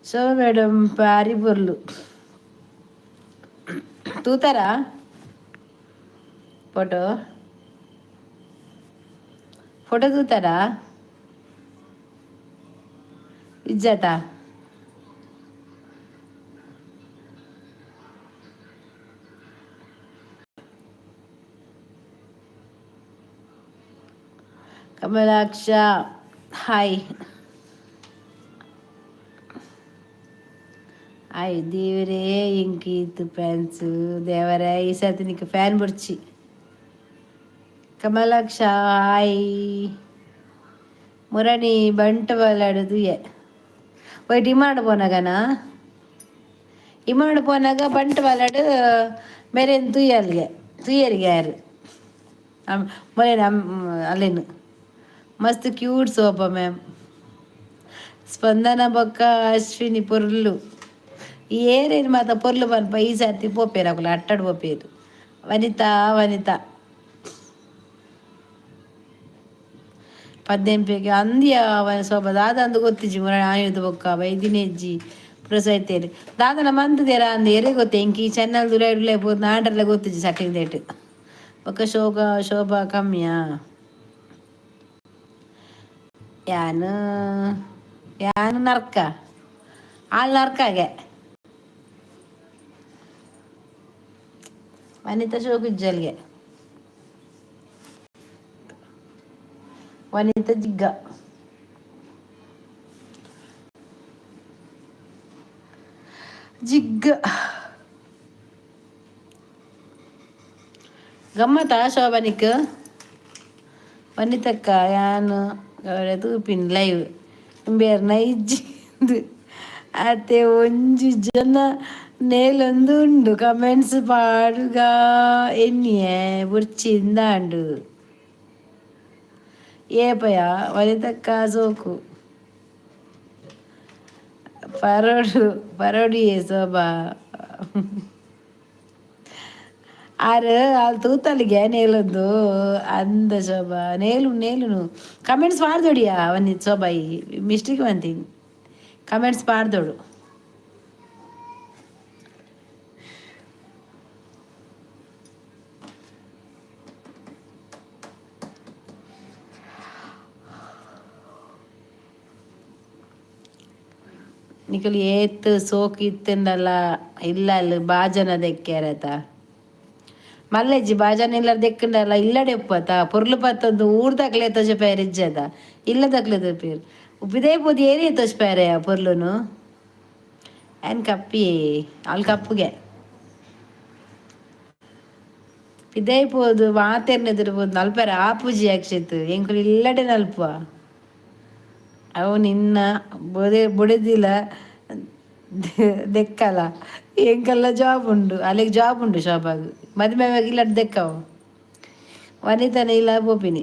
సో మేడం పారి బొర్లు తూతారా ఫోటో ఫోటో తూతారా ఇజ్జత ಕಮಲಾಕ್ಷ ಹಾಯ್ ಹಾಯ್ ದೇವರೇ ಇಂಕಿತ್ತು ಫ್ಯಾನ್ಸು ದೇವರೇ ಈ ಸರ್ತಿ ನಿಕ್ಕೆ ಫ್ಯಾನ್ ಬಿಡ್ಚಿ ಕಮಲಾಕ್ಷ ಹಾಯ್ ಮುರಣಿ ಬಂಟ ಬಲಾಡುದು పోయి డిమాండ్ పోనాగనా ఇమాండ్ పోనాక బంట వాళ్ళడు మెరేన్ తుయ్యలిగా యారు మొరేన అల్లేను మస్తు క్యూట్ సోప మ్యామ్ స్పందన బొక్క అశ్విని పొర్లు ఏరేని మాత పొర్లు పని ఈసారి పోపేరు ఒకళ్ళు అట్టడు పోపేరు వనిత వనిత 18 ಅಂದ್ಯ ಸೊಬ ದಾದಂದು ಗೊತ್ತಿಜ್ಜಿ ಮುರ ಆಯುಧ ಬೊಕ್ಕ ವೈದಿನೆಜ್ಜಿ ಪ್ರೊಸೈತೇರು ದಾದನ ಮಂತದೇರ ಅಂದ ಎರೆ ಗೊತ್ತೆ ಎಂಕಿ ಚೆನ್ನಲ್ ದುರೈಡ್ಲೆ ಪೋದು ನಾಡ್ರಲ್ಲ ಗೊತ್ತಿಜ್ಜಿ ಸಟ್ಟಿಂಗ್ ದೇಟ್ ಬೊಕ್ಕ ಶೋಭಾ ಕಮ್ಮಿಯಾ ಯಾನು ಯಾನು ನರ್ಕ ಆಳ್ ನರ್ಕಾಗೆ ವನಿತಾ ಶೋಕಿಜ್ಜಲ್ಗೆ ವನಿತ ಜಿಗ್ಗ ಜಿಗ್ಗ ಗಮ್ಮತ್ತ ಶೋಭನಿಕ್ ವನಿತಕ್ಕ ಯಾನು ತೂಪಿನ ಲೈವ್ ಬೇರ್ನ ಇಜ್ಜಿ ಅತ್ತೆ ಒಂಜಿ ಜನ ನೇಲೊಂದು ಉಂಡು ಕಮೆಂಟ್ಸ್ ಪಾಡುಗ ಎನ್ನಿಯೆ ಬುರ್ಚಿಂದಾಂಡು ಏಪಯ ವನಿತಕ್ಕ ಸೋಕು ಪರೋಡಿಯೇ ಶೋಭಾ ಆರು ಅಲ್ಲಿ ತೂತಲ್ಲಿಗೆ ನೇಲೊಂದು ಅಂದ ಶೋಭಾ ನೇಲುನು ಕಮೆಂಟ್ಸ್ ಪಾಡ್ದೊಡಿಯಾ ಅವನಿ ಶೋಭಾಯಿ ಮಿಸ್ಟೇಕ್ ಅಂತೀನಿ ಕಮೆಂಟ್ಸ್ ಪಾಡ್ದೋಡು ನಿಕಲು ಏತ್ ಸೋಕು ಇತ್ತಂಡಲ್ಲ ಇಲ್ಲ ಅಲ್ಲಿ ಬಾಜನ ದೆಕ್ಕ್ಯಾರತ ಮಲ್ಲೆಜ್ಜಿ ಬಾಜನ ಇಲ್ಲಾರ ದೆಕ್ಕಂಡಲ್ಲ ಇಲ್ಲಡೆ ಉಪ್ಪತ್ತ ಪೊರ್ಲು ಪತ್ತೊಂದು ಊರ್ದಾಗ್ಲೆ ತೋಜ ಪೇರ್ ಇಜ್ಜದ ಇಲ್ಲದಾಗ್ಲೆ ತೋಪೇರು ಉಪ್ಪಿದೇ ಪೋದಿ ಏನೇ ತೋಜ ಪೇರೆಯ ಪೊರ್ಲುನು ಏನ್ ಕಪ್ಪಿ ಅಲ್ಲಿ ಕಪ್ಪುಗೆ ಇದೇ ಪೋದು ಮಾತೇರ್ನ ಎದುರ್ಬೋದು ನಲ್ಪರ ಆಪುಜಿ ಅಕ್ಷಿತ್ ಎಂಕುಲು ಇಲ್ಲಡೆ ನಲ್ಪುವ ಅವು ನಿನ್ನ ಬುಡದಿಲ್ಲ ದೆಕ್ಕಲ್ಲ ಎಂಕಲ್ಲ ಜಾಬ್ ಉಂಡು ಅಲ್ಲಿಗೆ ಜಾಬ್ ಉಂಡು ಶಾಬಾಗ್ ಮದುವೆವಾಗ ಇಲ್ಲಡ್ ದೆಕ್ಕವು ವನಿತನ ಇಲ್ಲ ಬೋಪಿನಿ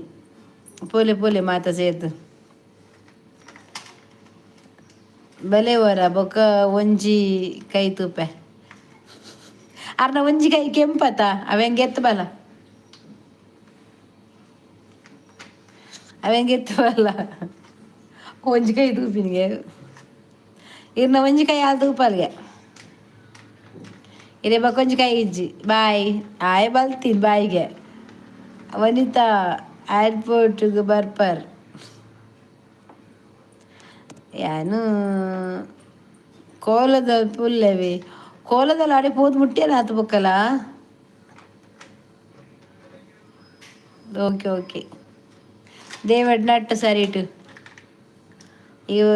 ಪೋಲೆ ಪೋಲೆ ಮಾತ ಸೇರ್ದು ಬೆಲೆ ಹೊರ ಬೊಕ್ಕ ಒಂಜಿ ಕೈ ತೂಪೆ ಅರ್ನ ಒಂಜಿ ಕೈ ಕೆಂಪತ ಅವೆಂಗೆ ಎತ್ತು ಬಲ ಅವೆಂಗೆ ಎತ್ತು ಬಲ್ಲ ಒಂಜಿ ಕೈ ತೂಪಿನಿಗೆ ಇರ್ನ ಒಂಜಿ ಕೈ ಆಲ್ ತೂಪಲ್ಗೆ ಇರೇ ಬಕ್ಕೊಂಜಿ ಕೈ ಇಜ್ಜಿ ಬಾಯ್ ಆಯ್ ಬಲ್ತೀನಿ ಬಾಯಿಗೆ ವನಿತಾ ಏರ್ಪೋರ್ಟ್ಗೆ ಬರ್ಪರ್ ಯಾನು ಕೋಲದಲ್ಲಿ ಪುಲ್ಲೆವಿ ಕೋಲದಲ್ಲಿ ಆಡಿ ಪೋದು ಮುಟ್ಟಿಯಲ್ಲ ಆತು ಬೊಕ್ಕಲ್ಲ ಓಕೆ ಓಕೆ ದೇವಡ್ ನಟ್ಟು ಸರಿಟು ಇವು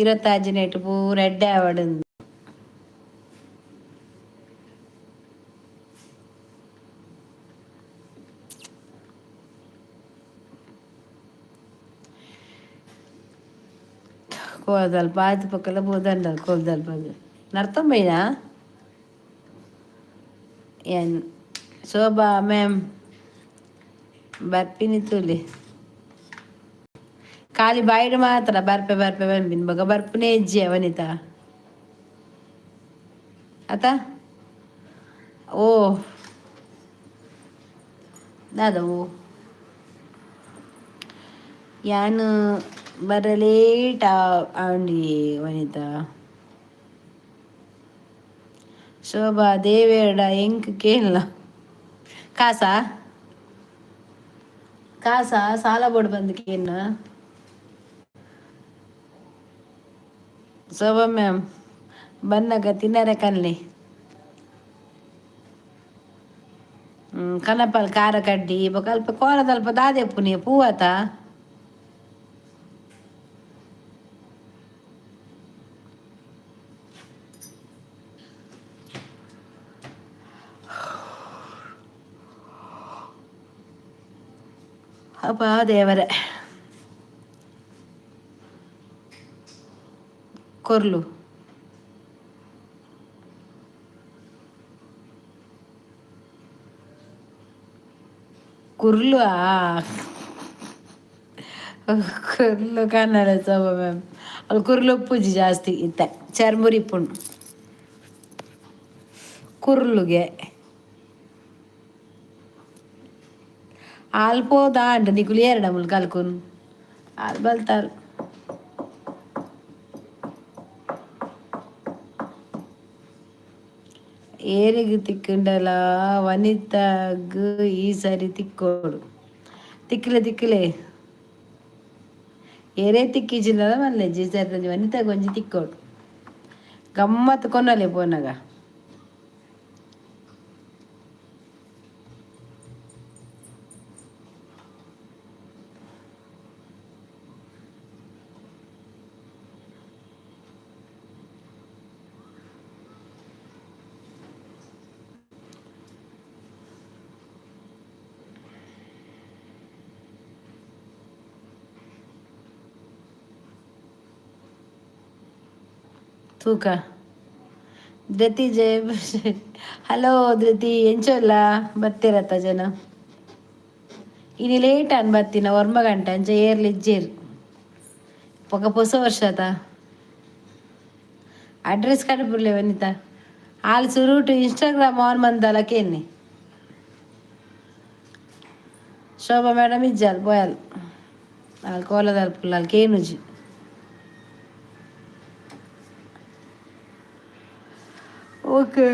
ಇರತ್ತಾಜಿನೇಟು ಪೂರ ಎಡ್ಡೆ ಆವಡು ಕೋಲದಲ್ಪ ಆಯ್ತು ಪಕ್ಕಲ್ಲ ಬೋದಂಡ ಕೋಲದಲ್ಪ ನರ್ತಂಬೈನಾ ಏನ್ ಶೋಭಾ ಮ್ಯಾಮ್ ಬರ್ಪಿನಿ ತೂಲಿ ಖಾಲಿ ಬಾಯಿಡು ಮಾತ್ರ ಬರ್ಪೆ ಬರ್ಪೆ ಬಂಬಿನ್ ಬಗ ಬರ್ಪುನೇ ಹೆಜ್ಜೆ ವನಿತಾ ಆತ ಓ ದಾದವು ಯಾನು ಬರಲೇಟ ಆಂಡಿ ವನಿತಾ ಶೋಭಾ ದೇವೇಡ ಎಂಕ್ ಕೇಳಲ್ಲ ಕಾಸ ಸಾಲ ಬೋರ್ಡ್ ಬಂದಕ್ಕೆ ಏನು ಶೋಭಾ ಮ್ಯಾಮ್ ಬನ್ನಾಗ ತಿನ್ನರೆ ಕನ್ಲಿ ಕನಪಲ್ ಖಾರ ಕಡ್ಡಿ ಬೊಕಲ್ಪ ಕೋಲದಲ್ಪ ದಾದೆಪ್ಪು ನೀ ಪೂವತ ಅಪ್ಪ ದೇವರೇ ಕೊರ್ಲು ಕುರ್ಲು ಕುರ್ಲು ಕನ್ನಡ ಸಭ ಮ್ಯಾಮ್ ಅಲ್ಲಿ ಕುರ್ಲು ಉಪ್ಪುಜಿ ಜಾಸ್ತಿ ಇತ್ತ ಚರ್ಮುರಿ ಪುಂಡು ಕುರ್ಲುಗೆ ಆಲ್ಪೋದಾ ಅಂಡ ನಿಗುಲು ಏರಡ ಮುಲ್ ಕಲ್ಕುನ್ ಆಲ್ ಬಲ್ತಾರು ಏರಿಗೆ ತಿಕ್ಕಂಡಲ ವನಿತಾಗ್ ಈ ಸರಿ ತಿಕ್ಕೋಡು ತಿಕ್ಕಲೆ ಏರೇ ತಿಕ್ಕಿಜಿಲ್ಲ ಮಲ್ಲೆ ಜಿ ಸರಿ ವನಿತಾಗ ಒಂಜಿ ತಿಕ್ಕೋಡು ಗಮ್ಮತ್ ಕೊನಲೆ ಪೋನಾಗ ತೂಕ ಧೃತಿ ಜಯ ಹಲೋ ಧೃತಿ ಎಂಚೋಲ್ಲ ಬರ್ತಿರತ್ತ ಜನ ಇನಿ ಲೇಟ್ ಅನ್ ಬರ್ತೀನ ಒರ್ಮ ಗಂಟೆ ಅಂಚ ಏರ್ಲಿ ಇಜ್ಜೇರು ಪೊಕ ಹೊಸ ವರ್ಷದ ಅಡ್ರೆಸ್ ಕಡುಪುರ್ಲೆ ವನಿತಾ ಆಲ್ ಸುರುಟು Instagram on ಮಂದಲಕೇನಿ Shobha madam ಇಜ್ಜಾಲ್ bowel ಅಲ್ಲಿ ಕೋಲದಲ್ಲಿ ಪುಲ್ಲಲ್ಲಿ ಕೇನುಜಿ ಓಕೆ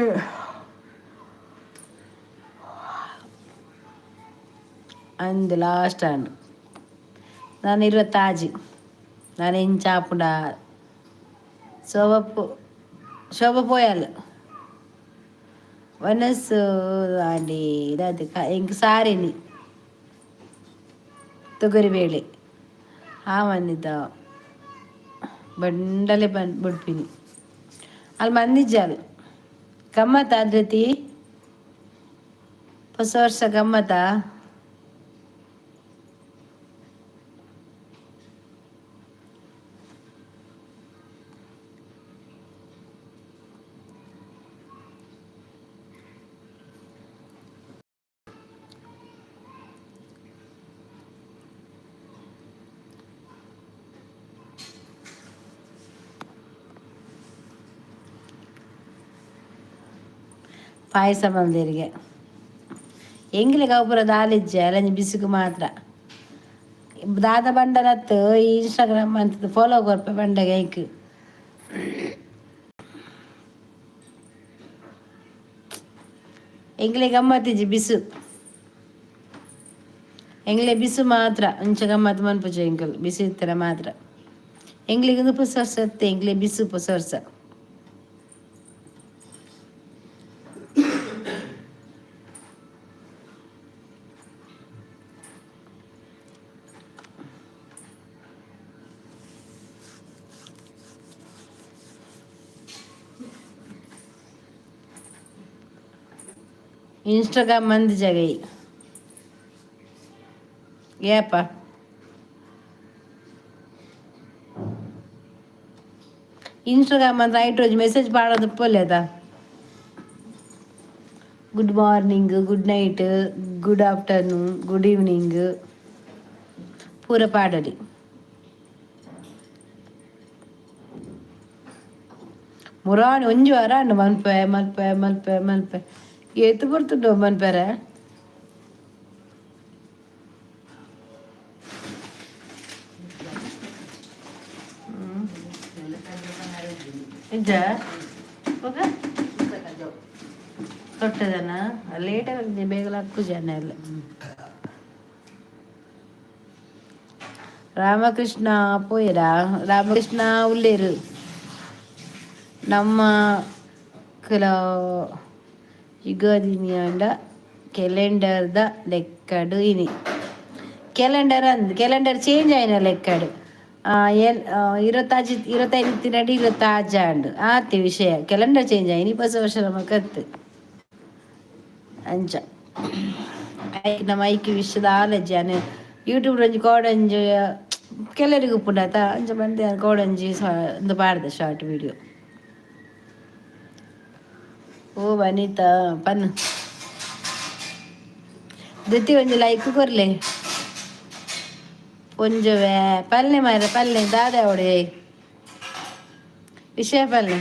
ಅಂದು ಲಾಸ್ಟ್ ಆಂಡ್ ನಾನು ಇರುವ ತಾಜಿ ನಾನು ಎಂಚಾಪುಡ ಶೋಭ ಪೋಯಲ್ ವನಸ್ಸು ಆಂಡಿ ಇದಾದ ಎಂಕ್ ಸಾರಿನಿ ತೊಗರಿಬೇಳೆ ಮಂದಿದ್ದ ಬಂಡಲೆ ಬಡ್ಪಿನಿ ಅಲ್ಲಿ ಮಂದಿಜ್ಜಾಲ್ ಗಮ್ಮತ್ತ ಧೃತಿ ಹೊಸ ವರ್ಷ ಗಮ್ಮತ್ತ ಪಾಯಸ ಬಂದಿರಿಗೆ ಎಂಗಿಲಿಗೆ ಒಬ್ಬರ ದಾಲಿಜ್ಜೆ ಅಲ್ಲಂಜಿ ಬಿಸಿಕು ಮಾತ್ರ ದಾದ ಬಂಡಲತ್ತು ಈ ಇನ್ಸ್ಟಾಗ್ರಾಮ್ ಅಂತ ಫಾಲೋ ಕೊರ್ಪೆ ಬಂಡೆಗೆ ಐಕ್ ಎಂಗ್ಲೆ ಗಮ್ಮತ್ತಿಜ್ಜಿ ಬಿಸು ಎಂಗ್ಲೆ ಬಿಸು ಮಾತ್ರ ಅಂಚ ಗಮ್ಮತ್ತು ಮನ್ಪುಜ ಎಂಕಲ್ ಬಿಸಿ ಇತ್ತರ ಮಾತ್ರ ಎಂಗ್ಲಿಗೆ ಪುಸ ವರ್ಷ ಎಂಗ್ಲೆ ಬಿಸು ಪುಸ ವರ್ಷ ಇನ್ಸ್ಟಾಗ್ರಾಮ್ ಮಂದಿ ಜಗೈ ಏಪ ಇನ್ಸ್ಟಾಗ್ರಾಮ್ ಅಂತ ರೈಟ್ ರೋಜ್ ಮೆಸೇಜ್ ಮಾಡೋದು ಪೊಲ್ಲೆದ good morning good night good afternoon good evening ಪೂರ ಪಾಡಲಿ ಮುರಾಣಿ ಒಂಜು ವಾರ ಮಲ್ಪೆ ಮಲ್ಪೆ ಮಲ್ಪೆ ಮಲ್ಪೆ ಎತ್ತು ಬರ್ತುಂಡು ಮನ್ಪೆರೆ ನಿಜ ತೊಟ್ಟದನ ಲೇಟಾಗಿ ಬೇಗಲ ಹಕ್ಕು ಜನ ಎಲ್ಲ ರಾಮಕೃಷ್ಣ ಪೋಯರ ರಾಮಕೃಷ್ಣ ಉಳ್ಳೇರು ನಮ್ಮ ಕೆಲವು ಯುಗಾದಿನಿಯಂಡ ಕ್ಯಾಲೆಂಡರ್ದ ಲೆಕ್ಕಡು ಇನಿ ಕ್ಯಾಲೆಂಡರ್ ಚೇಂಜ್ ಆಯ್ನ ಲೆಕ್ಕಡು ഇരുപത്തഞ്ച് തിരടി 25 ആദ്യ വിഷയ ಕ್ಯಾಲೆಂಡರ್ ಚೇಂಜ್ ಆಯ್ನಿ ಹೊಸ ವರ್ಷ ನಮಕತ್ತು ಅಂಚ ನಮ್ಮ ಐಕಿ ವಿಷಯದ ಆಲಜ್ಜಿ ಅನೆ ಯೂಟ್ಯೂಬ್ ರಂಜಿ ಕೋಡಂಜಿ ಕೆಲರಿಗೆ ಉಪ್ಪುಂಡಾತ ಅಂಚ ಬಂದೆ ಕೋಡಂಜಿ ಒಂದು ಪಾಡ್ದೆ ಶಾರ್ಟ್ ವಿಡಿಯೋ ಓ ವನಿತಾ ಪನ್ ದತ್ತಿ ಒಂಜಿ ಲೈಕ್ ಕೊರ್ಲೆ ಒಂಜುವೆ ಪಲ್ಲೆ ಮಾರ ಪಲ್ಲೆ ದಾದ ಅವಡೆ ವಿಷಯ ಪಲ್ಲೆ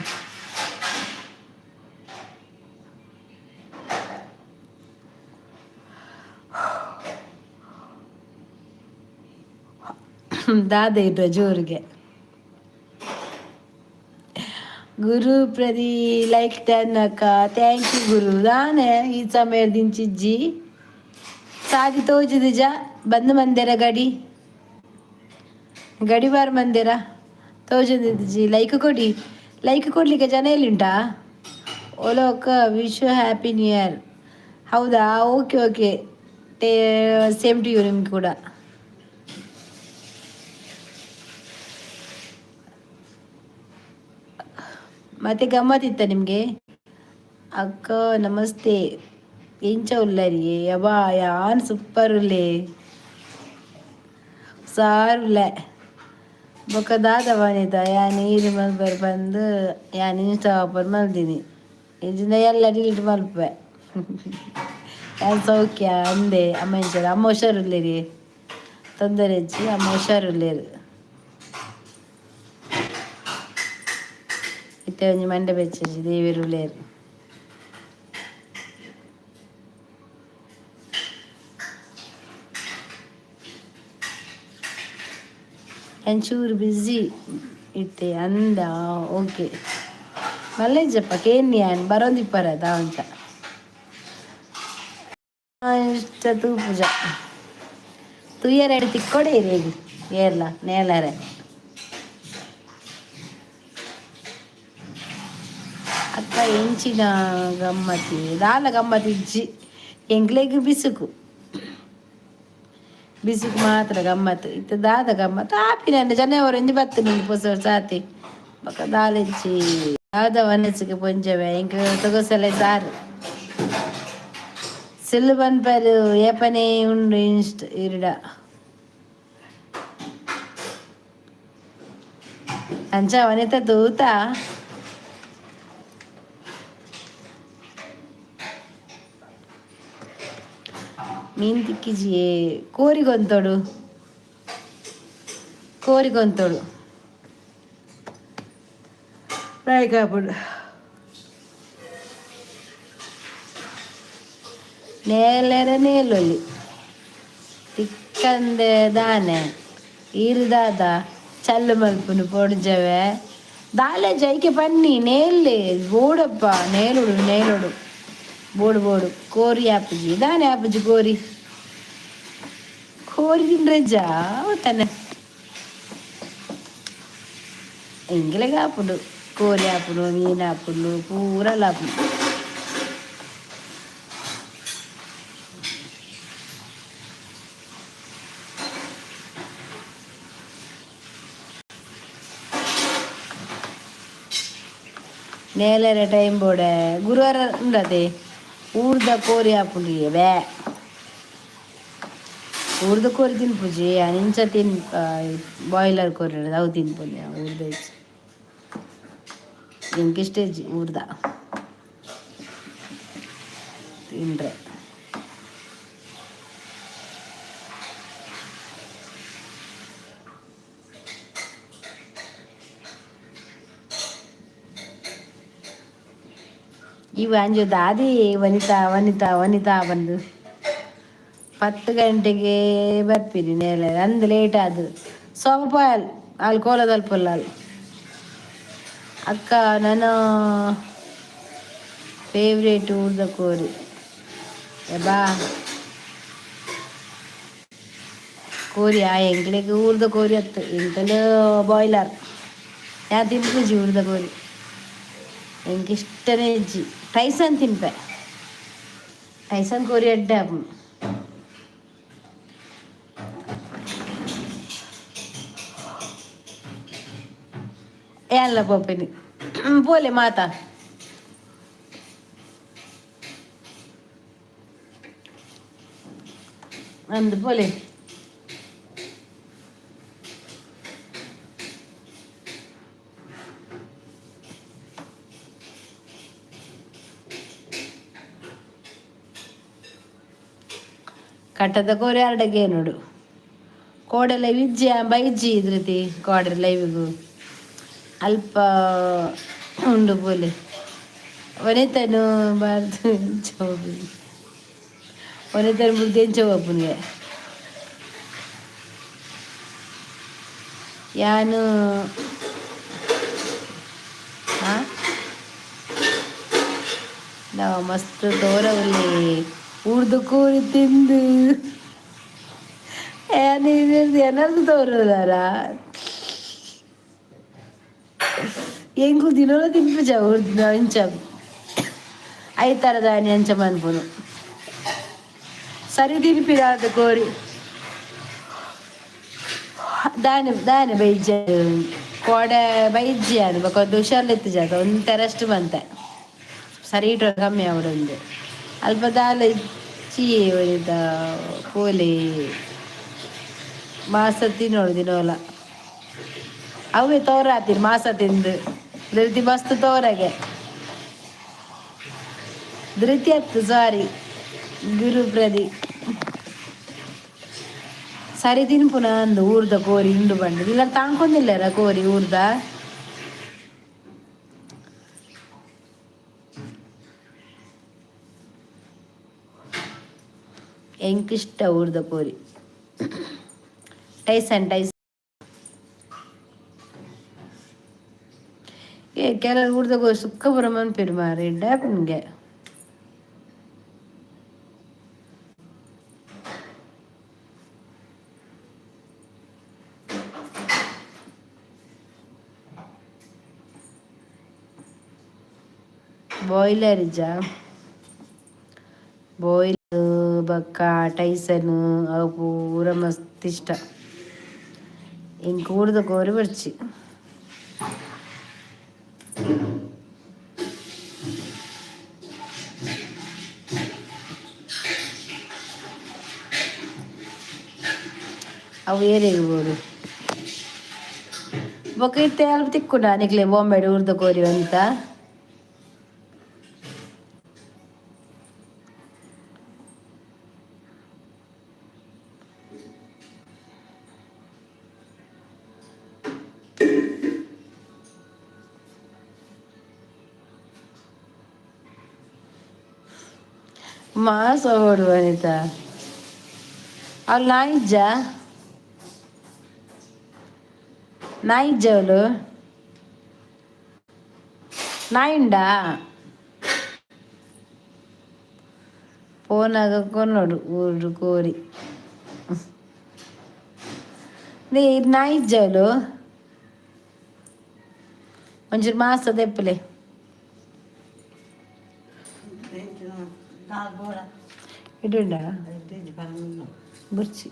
ದಾದ ಇಟ್ಟ ಜೋರಿಗೆ ಗುರು ಪ್ರದಿ ಲೈಕ್ ತನ್ನಕ ಥ್ಯಾಂಕ್ ಯು ಗುರು ನಾನೇ ಈ ಸಮಯ ದಿಂಚಿಜ್ಜಿ ಸಾಗಿ ತೋಜಿದಿಜ ಬಂದು ಮಂದಿರ ಗಡಿವಾರ ಮಂದಿರ ತೋಜದಿಜ್ಜಿ ಲೈಕ್ ಕೊಡ್ಲಿಕ್ಕೆ ಜನ ಎಲ್ಲಿಂಟಾ ಓಲೋಕ ವಿಶ್ ಹ್ಯಾಪಿ ನ್ಯೂ ಇಯರ್ ಹೌದಾ ಓಕೆ ಸೇಮ್ ಟು ಯು ನಿಮ್ಗೆ ಕೂಡ ಮತ್ತೆ ಗಮ್ಮತ್ತಿತ್ತ ನಿಮಗೆ ಅಕ್ಕ ನಮಸ್ತೆ ಎಂಚ ಉಲ್ಲರಿ ಯಬಾ ಯಾನ್ ಸೂಪರ್ ಉಲ್ಲೆ ಸಾರುಲ್ಲೆ ಬೊಕ್ಕ ದಾದ ವನಿತ ಯಾನ್ ನೀರು ಮಲ್ಪರು ಬಂದು ಯಾನ್ ಇನ್ಸ್ಟಾ ಓಪನ್ ಮಲ್ದಿನಿ ಇದನ್ನ ಎಲ್ಲ ಡಿಲೀಟ್ ಮಲ್ಪೆ. ಯಾನ್ ಸೌಖ್ಯ ಅಂದೆ ಅಮ್ಮ ಇಂಚ ಅಮ್ಮ ಹುಷಾರಿಲ್ಲೇರಿ ತೊಂದರೆ ಇಜ್ಜಿ ಅಮ್ಮ ಹುಷಾರಿಲ್ಲೇರು ಇತ್ತೆ ಒಂಜಿ ಮಂಡೆ ಬೆಚ್ಚಿ ದೇವಿರುಲೇರು. ಒಂಚೂರು ಬ್ಯುಸಿ ಇತ್ತೆ ಅಂದ ಓಕೆ ಮಲ್ಲೆಜ್ಜಪ್ಪ ಕೇನ್ಯಾನ್ ಬರೋಂದಿಪ್ಪರದ ಅಂತ ಇಷ್ಟ ತೂ ಪೂಜಾ ತುಯ್ಯರ ಎಡು ತಿಕ್ಕೊಡೆ ರೇಗಿ ಏರ್ಲ ನೇಲರೆ ಅಕ್ಕ ಎಂಚಿನ ಗಮ್ಮತಿ ದಾಲ ಗಮ್ಮತಿ ಇಜ್ಜಿ ಎಂಕ್ಲೆಗ್ ಬಿಸುಕು ಬಿಸುಕು ಮಾತ್ರ ಗಮ್ಮತ್ತು ಇತ್ತು ದಾದ ಗಮ್ಮತ್ತು ಆಪಿನ ಜನವರ ಒಂಜಿ ಬತ್ತು ನಿಂಗೆ ಪೊಸ ಸಾತಿ ಬೊಕ ದಾಲೆಜ್ಜಿ ದಾದ ವನಸಿಗೆ ಪೊಂಜವೆ ಇಂಕ ತೊಗಸಲೆ ಸಾರು ಸಿಲ್ಲು ಬನ್ಪರು ಏಪನೇ ಉಂಡು ಇನ್ಸ್ಟ್ ಇರುಡ ಅಂಚ ಅವನಿತ ತೂತ ಮೀನ್ ತಿಕ್ಕಿಜಿಯೇ ಕೋರಿಗೊಂತೋಡು ಫ್ರೈ ಕಾಪುಡು ನೇಲರ ನೇಲೊಲಿ ತಿಕ್ಕಂದೆ ದಾನೆ ಈರುದಾದ ಚಲ್ಲು ಮಲ್ಪುನು ಪೊಡ್ಜವೆ ದಾಲೆ ಜೈಕೆ ಪನ್ನಿ ನೇಲೆ ಬೋಡಪ್ಪ ನೇಲೊಡು ಬೋಡು ಕೋರಿ ಆಪುಜಿ ದಾನೆ ಆಪುಜಿ ಕೋರಿ ತಿಂಡ್ರೆಜ್ಜಾ ತಾನೆ ಎಂಗಿಲೆಗ ಆಪುಡು ಕೋರಿ ಆಪುಡು ಮೀನು ಆಪುಡು ಪೂರಲ್ಲ ಆಪುಡು ನೇಲರೆ ಟೈಮ್ ಬೋಡೆ ಗುರುವಾರ ಉಂಡದೆ ಊರ್ದ ಕೋರಿ ಆಪುಂಡು ಬೇ ಊರ್ದ ಕೋರಿ ತಿನ್ಪುಜಿ ಇಂಚ ಬಾಯ್ಲರ್ ಕೋರಿ ಅವು ತಿನ್ಪುಂಡು ಊರ್ದ ಇಜ್ಜಿ ಎಂಕಿಷ್ಟ ಇಜ್ಜಿ ಊರ್ದ ತಿಂಡ್ರೆ ಇವು ಅಂಜು ದಾದಿ ವನಿತಾ ಬಂದು 10 ಗಂಟೆಗೆ ಬರ್ತೀರಿ ನೇಲೆ ಅಂದು ಲೇಟ್ ಆದು ಸೋಪ ಅಲ್ಲಿ ಕೋಲದಲ್ಪಲ್ಲ ಅಲ್ಲಿ ಅಕ್ಕ ನನ್ನ ಫೇವ್ರೇಟ್ ಊರ್ದ ಕೋರಿ ಬಾ ಕೋರಿ ಆ ಎಂಕ್ಲೆಗ್ ಊರ್ದ ಕೋರಿ ಅತ್ತು ಎಂಕಲು ಬಾಯ್ಲರ್ ಯಾ ತಿನ್ಪುಜಿ ಊರ್ದ ಕೋರಿ ಎಂಕಿಷ್ಟನೇ ಇಜ್ಜಿ ಟೈಸನ್ ತಿನ್ಪೆ ಟೈಸನ್ ಕೋರಿ ಅಡ್ಡೆ ಆಪುಂಡು ಎಲ್ಲ ಪೋಪೆನಿ ಪೋಲೆ ಮಾತಾ ಅಂದು ಪೋಲೆ ಕಟ್ಟದ ಕೋರಿ ಅರ್ಡಗೆ ನೋಡು ಕೋಡೆ ಲೈವ್ ಇಜ್ಜಿ ಬೈಜ್ಜಿ ಇದ್ರತಿ ಕೋಡೆ ಲೈವಿಗೂ ಅಲ್ಪ ಉಂಡು ಪೋಲೆ ಒನೆತನು ಬಾರ್ದು ಚೋಬಿ ಒನೆತನು ಬುದ್ಧಿ ಎಂಚೋಪುನ್ಗೆ ಯಾನು ನಾವು ಮಸ್ತ್ ತೋರವಲ್ಲಿ ಊರ್ದು ಕೂರಿ ತಿಂದು ಏನಾದ್ರು ತೋರದಾರ ಹೆಂಗು ದಿನೋಲ ತಿನ್ಪುಜ ಊರ್ದಿನ ಅಂಚ ಐತಾರ ದಾನಿ ಅಂಚ ಮನ್ಪುನು ಸರಿ ತಿನ್ಪಿದಾದ ಕೋರಿ ದಾನೆ ಬೈಜ ಕೋಡೆ ಬೈಜ್ಜಿ ಅದು ಬೊಕೊಂದು ಹುಷಾರ್ಲೆತ್ತು ಜಾಗ ಒಂದು ತೆರಷ್ಟು ಬಂತೆ ಸರಿ ಇಟ್ಟು ಕಮ್ಮಿ ಅವಡೊಂದು ಅಲ್ಪ ದಾಲ ಇಚ್ಚಿ ಒಯ್ದ ಕೋಲಿ ಮಾಸ ತಿನ್ನೋಳು ದಿನೋಲ ಅವೇ ತೋರಾತಿರ್ ಮಾಸ ತಿಂದು ಧೃತಿ ಮಸ್ತ್ ತೋರಗೆ ಧೃತಿ ಅತ್ತು ಸಾರಿ ಗುರುಪ್ರದಿ ಸರಿ ತಿನ್ಪುನ ಅಂದು ಊರ್ದ ಕೋರಿ ಇಂಡು ಬಂಡು ಇಲ್ಲ ತಾಂಕೊಂದಿಲ್ಲರ ಕೋರಿ ಊರ್ದ ಎಂಕಿಷ್ಟ ಊರ್ದ ಕೋರಿ ಟೈಸ್ ಕೆಲವು ಊರ್ದ ಕೋರಿ ಸುಕ್ಕ ಬರ ಮನ್ಪೇರು ಮಾರ ನಿಂಗೆ ಬಾಯ್ಲರ್ ಜಾ ಬಾಯ್ಲ್ ಬಕ್ಕ ಟೈಸನ್ ಅವು ಪೂರ ಮಸ್ತ್ ಇಷ್ಟ ಇಂಕ ಊರ್ದ ಕೋರಿ ಬರ್ಚಿ ಅವು ಏರಿರ್ಬೋದು ಬೊಕ್ಕ ಇತ್ತೆ ಅಲ್ಪ ತಿಕ್ಕುಂಡ ನಿಕ್ಲೆ ಬೊಂಬೆಡು ಊರ್ದ ಕೋರಿ ಅಂತ ಮಾಸ ಹೊಡು ಅನಿತಾ ಅವ್ಳು ನಾಯಿಜ್ಜ ಅವಳು ನಾಯಿಂಡಾ ಫೋನಾಗ ಕೊನ್ನೋಡು ಊರು ಕೋರಿ ನೀ ನಾಯಿಜ್ಜ ಅವಳು ಒಂಚೂರು ಮಾಸ ದೆಪ್ಪಲೆ ಇಡುಂಡ ಬುರ್ಚಿ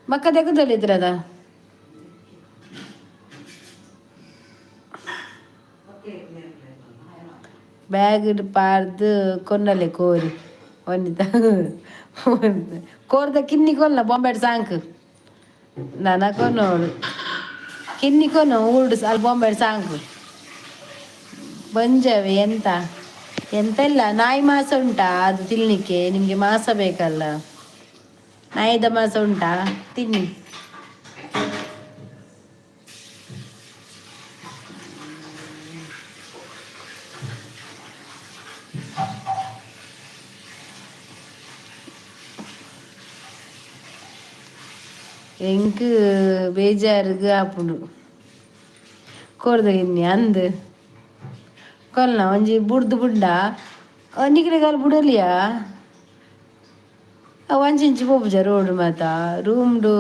ಮಕ್ಕ ತೆಗೆದಲ್ಲಿದ್ರದ ಬ್ಯಾಗ್ ಪಾರ್ದು ಕೊನ್ನಲೆ ಕೋರಿ ಒಂದಿತ ಕೋರ್ದ ಕಿನ್ನಿ ಕೊಲ್ಲ ಬೊಂಬೆಡ್ ಸಾಂಕ್ ನನ ಕೊನ್ನೋಡು ಕಿನ್ನಿ ಕೊನ್ನು ಊರ್ಡು ಅಲ್ಲಿ ಬೊಂಬೆಡ್ ಸಾಂಕ್ ಬಂಜವೆ ಎಂತ ಇಲ್ಲ ನಾಯಿ ಮಾಸ ಉಂಟಾ ಅದು ತಿನ್ಲಿಕ್ಕೆ ನಿಮ್ಗೆ ಮಾಸ ಬೇಕಲ್ಲ ನಾಯಿದ ಮಾಸ ಉಂಟಾ ತಿನ್ನಿ ಎಂಕ್ ಬೇಜಾರುಗ ಆಪುಂಡು ಕೋರ್ದ ಗಿನ್ನಿ ಅಂದ್ ಕೊಲ್ನ ಒಂಜಿ ಬುಡ್ದು ಬುಡ್ಡ ನಿಕ್ಲೆಗಾಲ್ ಬುಡಲಿಯಾ ಒಂಚಿಂಚಿ ಪೋಪುಜ ರೋಡ್ ಮಾತ ರೂಮ್ಡು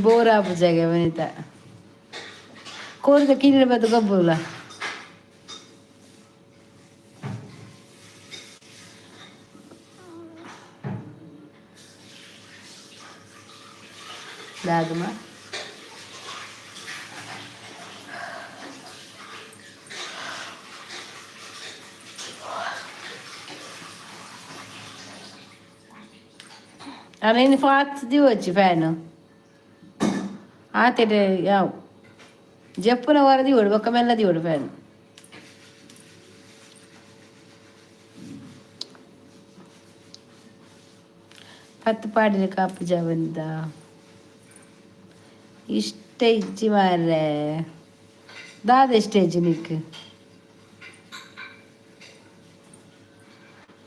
ಬೋರ್ ಆಪುಜಾಗೆ ವನಿತ ಕೋರ್ದ ಕಿನ್ನಿಡ ಬತ್ತು ಗಬ್ಬುಲ ದಾಗಮ ಅನೇನು ಫಾತ್ ದಿವಚ್ಚಿ ಫ್ಯಾನು ಆತೆಡೆ ಯಾವ ಜಪ್ಪುನ ವರದಿ ಓಡು ಬೊಕ್ಕ ಮೆಲ್ಲದಿ ಓಡು ಫ್ಯಾನ್ ಪತ್ತು ಪಾಡಿನ ಕಾಪು ಜಾವಂದ ಇಷ್ಟ ಇಜ್ಜಿ ಮಾರ್ರೆ ದಾದ ಎಷ್ಟೇ ಇಜ್ಜಿ ನಿಕ್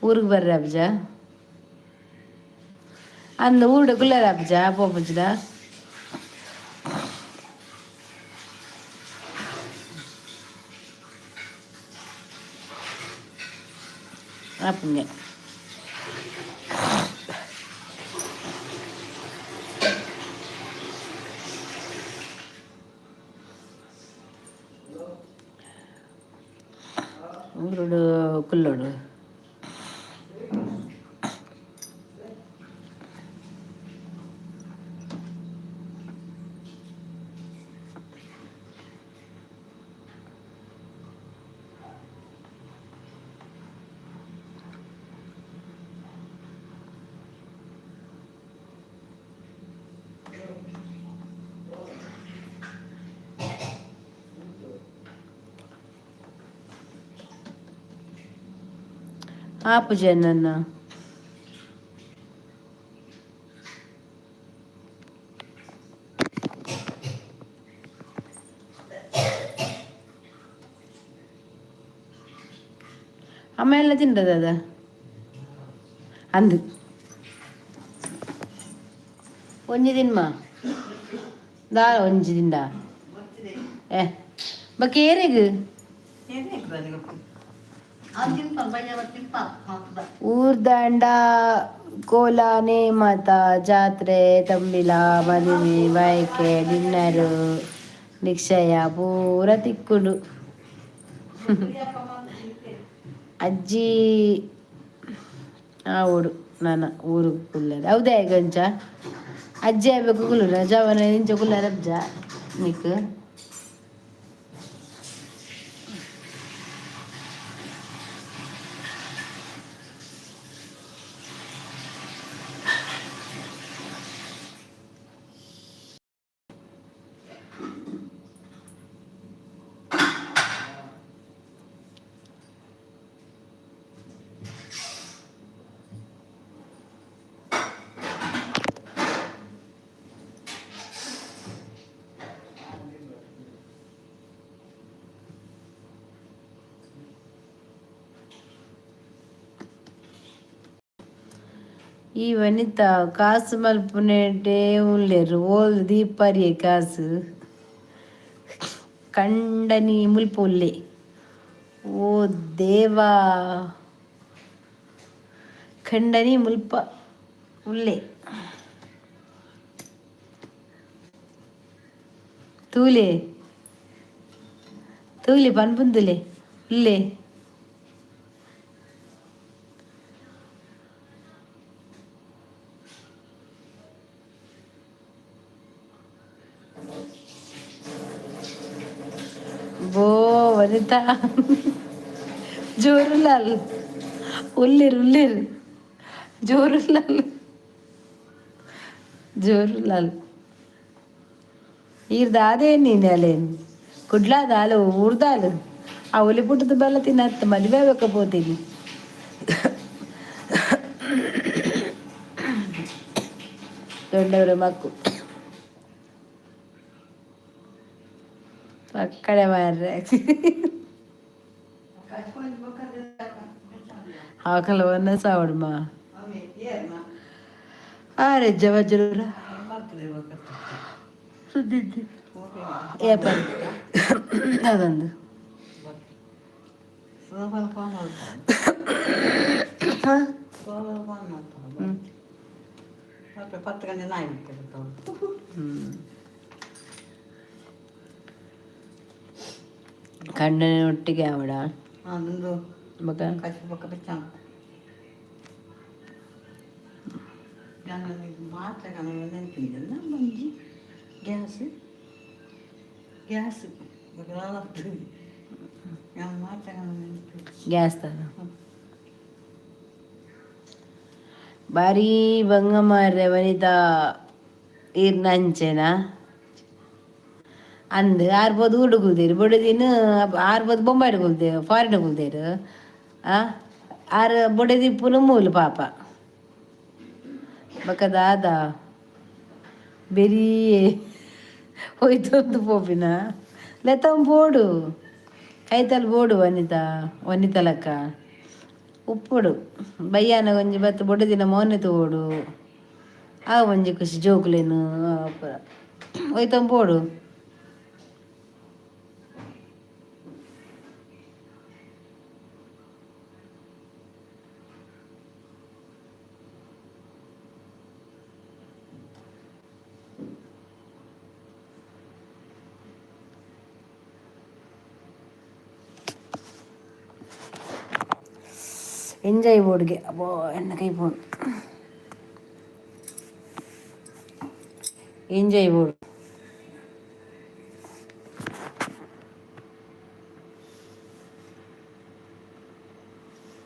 ಊರಿಗೆ ಬರ್ರ ಅಬ್ಜ ಅಂದ ಊಡ ಗುಲ್ಲರ ಅಬ್ಜ ಪೋಪುಜ್ದ ಆಪುಂಗೆ ಊರುಡು ಕುಲ್ಲೋಡು ಆಪುಜೆ ನನ್ನ ಅಮ್ಮ ಎಲ್ಲ ತಿಂದದ ಅದ ಅಂದು ಒಂಜಿ ದಿನ್ಮ ದಾರ ಒಂಜಿ ದಿಂಡ ಏ ಬಕೇರೆಗ್ ಊರ್ದಂಡ ಕೋಲ ನೇಮತ ಜಾತ್ರೆ ತಂಬಿಲ ಮದುವೆ ಬಯಕೆ ಡಿನ್ನರು ನಿಕ್ಷಯ ಪೂರ ತಿಕ್ಕುಡು ಅಜ್ಜಿ ಓಡು ನಾನ ಊರು ಕುಲ್ಲದ ಹೌದೇ ಗಂಚ ಅಜ್ಜಿ ಆಗ್ಬೇಕು ಕುಲ್ಲುರ ಜವನ ಇಂಚ ಕುಲ್ಲರ ಅಜ್ಜ ನಿಕ್ ಈ ವನಿತಾ ಕಾಸು ಮಲ್ಪುನೇಟೇ ಉಳ್ಳೇರು ಓಲ್ ದೀಪಾರಿ ಕಾಸು ಕಂಡನಿ ಮುಲ್ಪ ಉಲ್ಲೆ ಓ ದೇವಾ ಖಂಡನಿ ಮುಲ್ಪ ಉಲ್ಲೆ ತೂಲೆ ತೂಲೆ ಪನ್ಪುಂದುಲೆ ಉಲ್ಲೆ ಬೋ ವನಿತಾ ಜೋರುಲಾಲ್ ಉಲ್ಲಿರು ಉಲ್ಲಿರು ಜೋರುಲಾಲ್ ಜೋರುಲಾಲ್ ಈರ್ದಾದೇ ನೀನು ಅಲ್ಲೇನು ಕುಡ್ಲಾದ ಅಲ್ಲ ಊರ್ದಾಲು ಆ ಒಲಿ ಪುಟ್ಟದ ಬೆಲ್ಲ ತಿನ್ನತ್ತ ಮದುವೆ ಬೇಕಬೋತೀನಿ ದೊಡ್ಡವರ ಮಕ್ಕು ಅಕ್ಕಡೆ ಮಾರ್ರೆ ಆಕಲ ಒಂದ ಸಾವಡ್ಮ ರೆಜ್ಜ ವಜ್ರ ಸುದ್ದಿದ್ದಿ ಏಪ ಅದೊಂದು കണ്ണനെ ഒട്ടിക്ക് അവിടെ ಗ್ಯಾಸ್ ತರ ಬಾರಿ ಬಂಗ ಮಾರ್ರೆ ವನಿತಾ ಇರ್ನಂಚೆನಾ ಅಂದ್ ಆರ್ಬೋದು ಹುಡುಗುದೇರು ಬೊಡೆದಿನ ಆರ್ಬೋದು ಬೊಂಬಾಯ್ಡು ಕುಲ್ದೇರು ಫಾರಿನ್ ಕುಲ್ದೇರು ಆರು ಬೊಡೆದಿಪ್ಪುನು ಮೂಲು ಪಾಪ ಬಕದಾದ ಬೆರಿಯೇ ಹೋಯ್ತೊಂದು ಪೋಪಿನ ಲೆತಂ ಬೋಡು ಕೈತಲ್ ಬೋಡು ವನಿತಲಕ್ಕ ಉಪ್ಪುಡು ಬಯ್ಯಾನ ಒಂಜಿ ಬತ್ತು ಬೊಡೆದಿನ ಮೋನೆ ತೋಡು ಆ ಒಂಜಿ ಖುಷಿ ಜೋಕುಲೇನು ಹೋಯ್ತಂ ಬೋಡು ಎಂಜಾಯ್ ಬೋರ್ಡ್ಗೆ ಅಬ್ಬೋ ಎಣ್ಣ ಕೈ ಬೋರ್ಡ್ ಎಂಜಾಯ್ ಬೋರ್ಡ್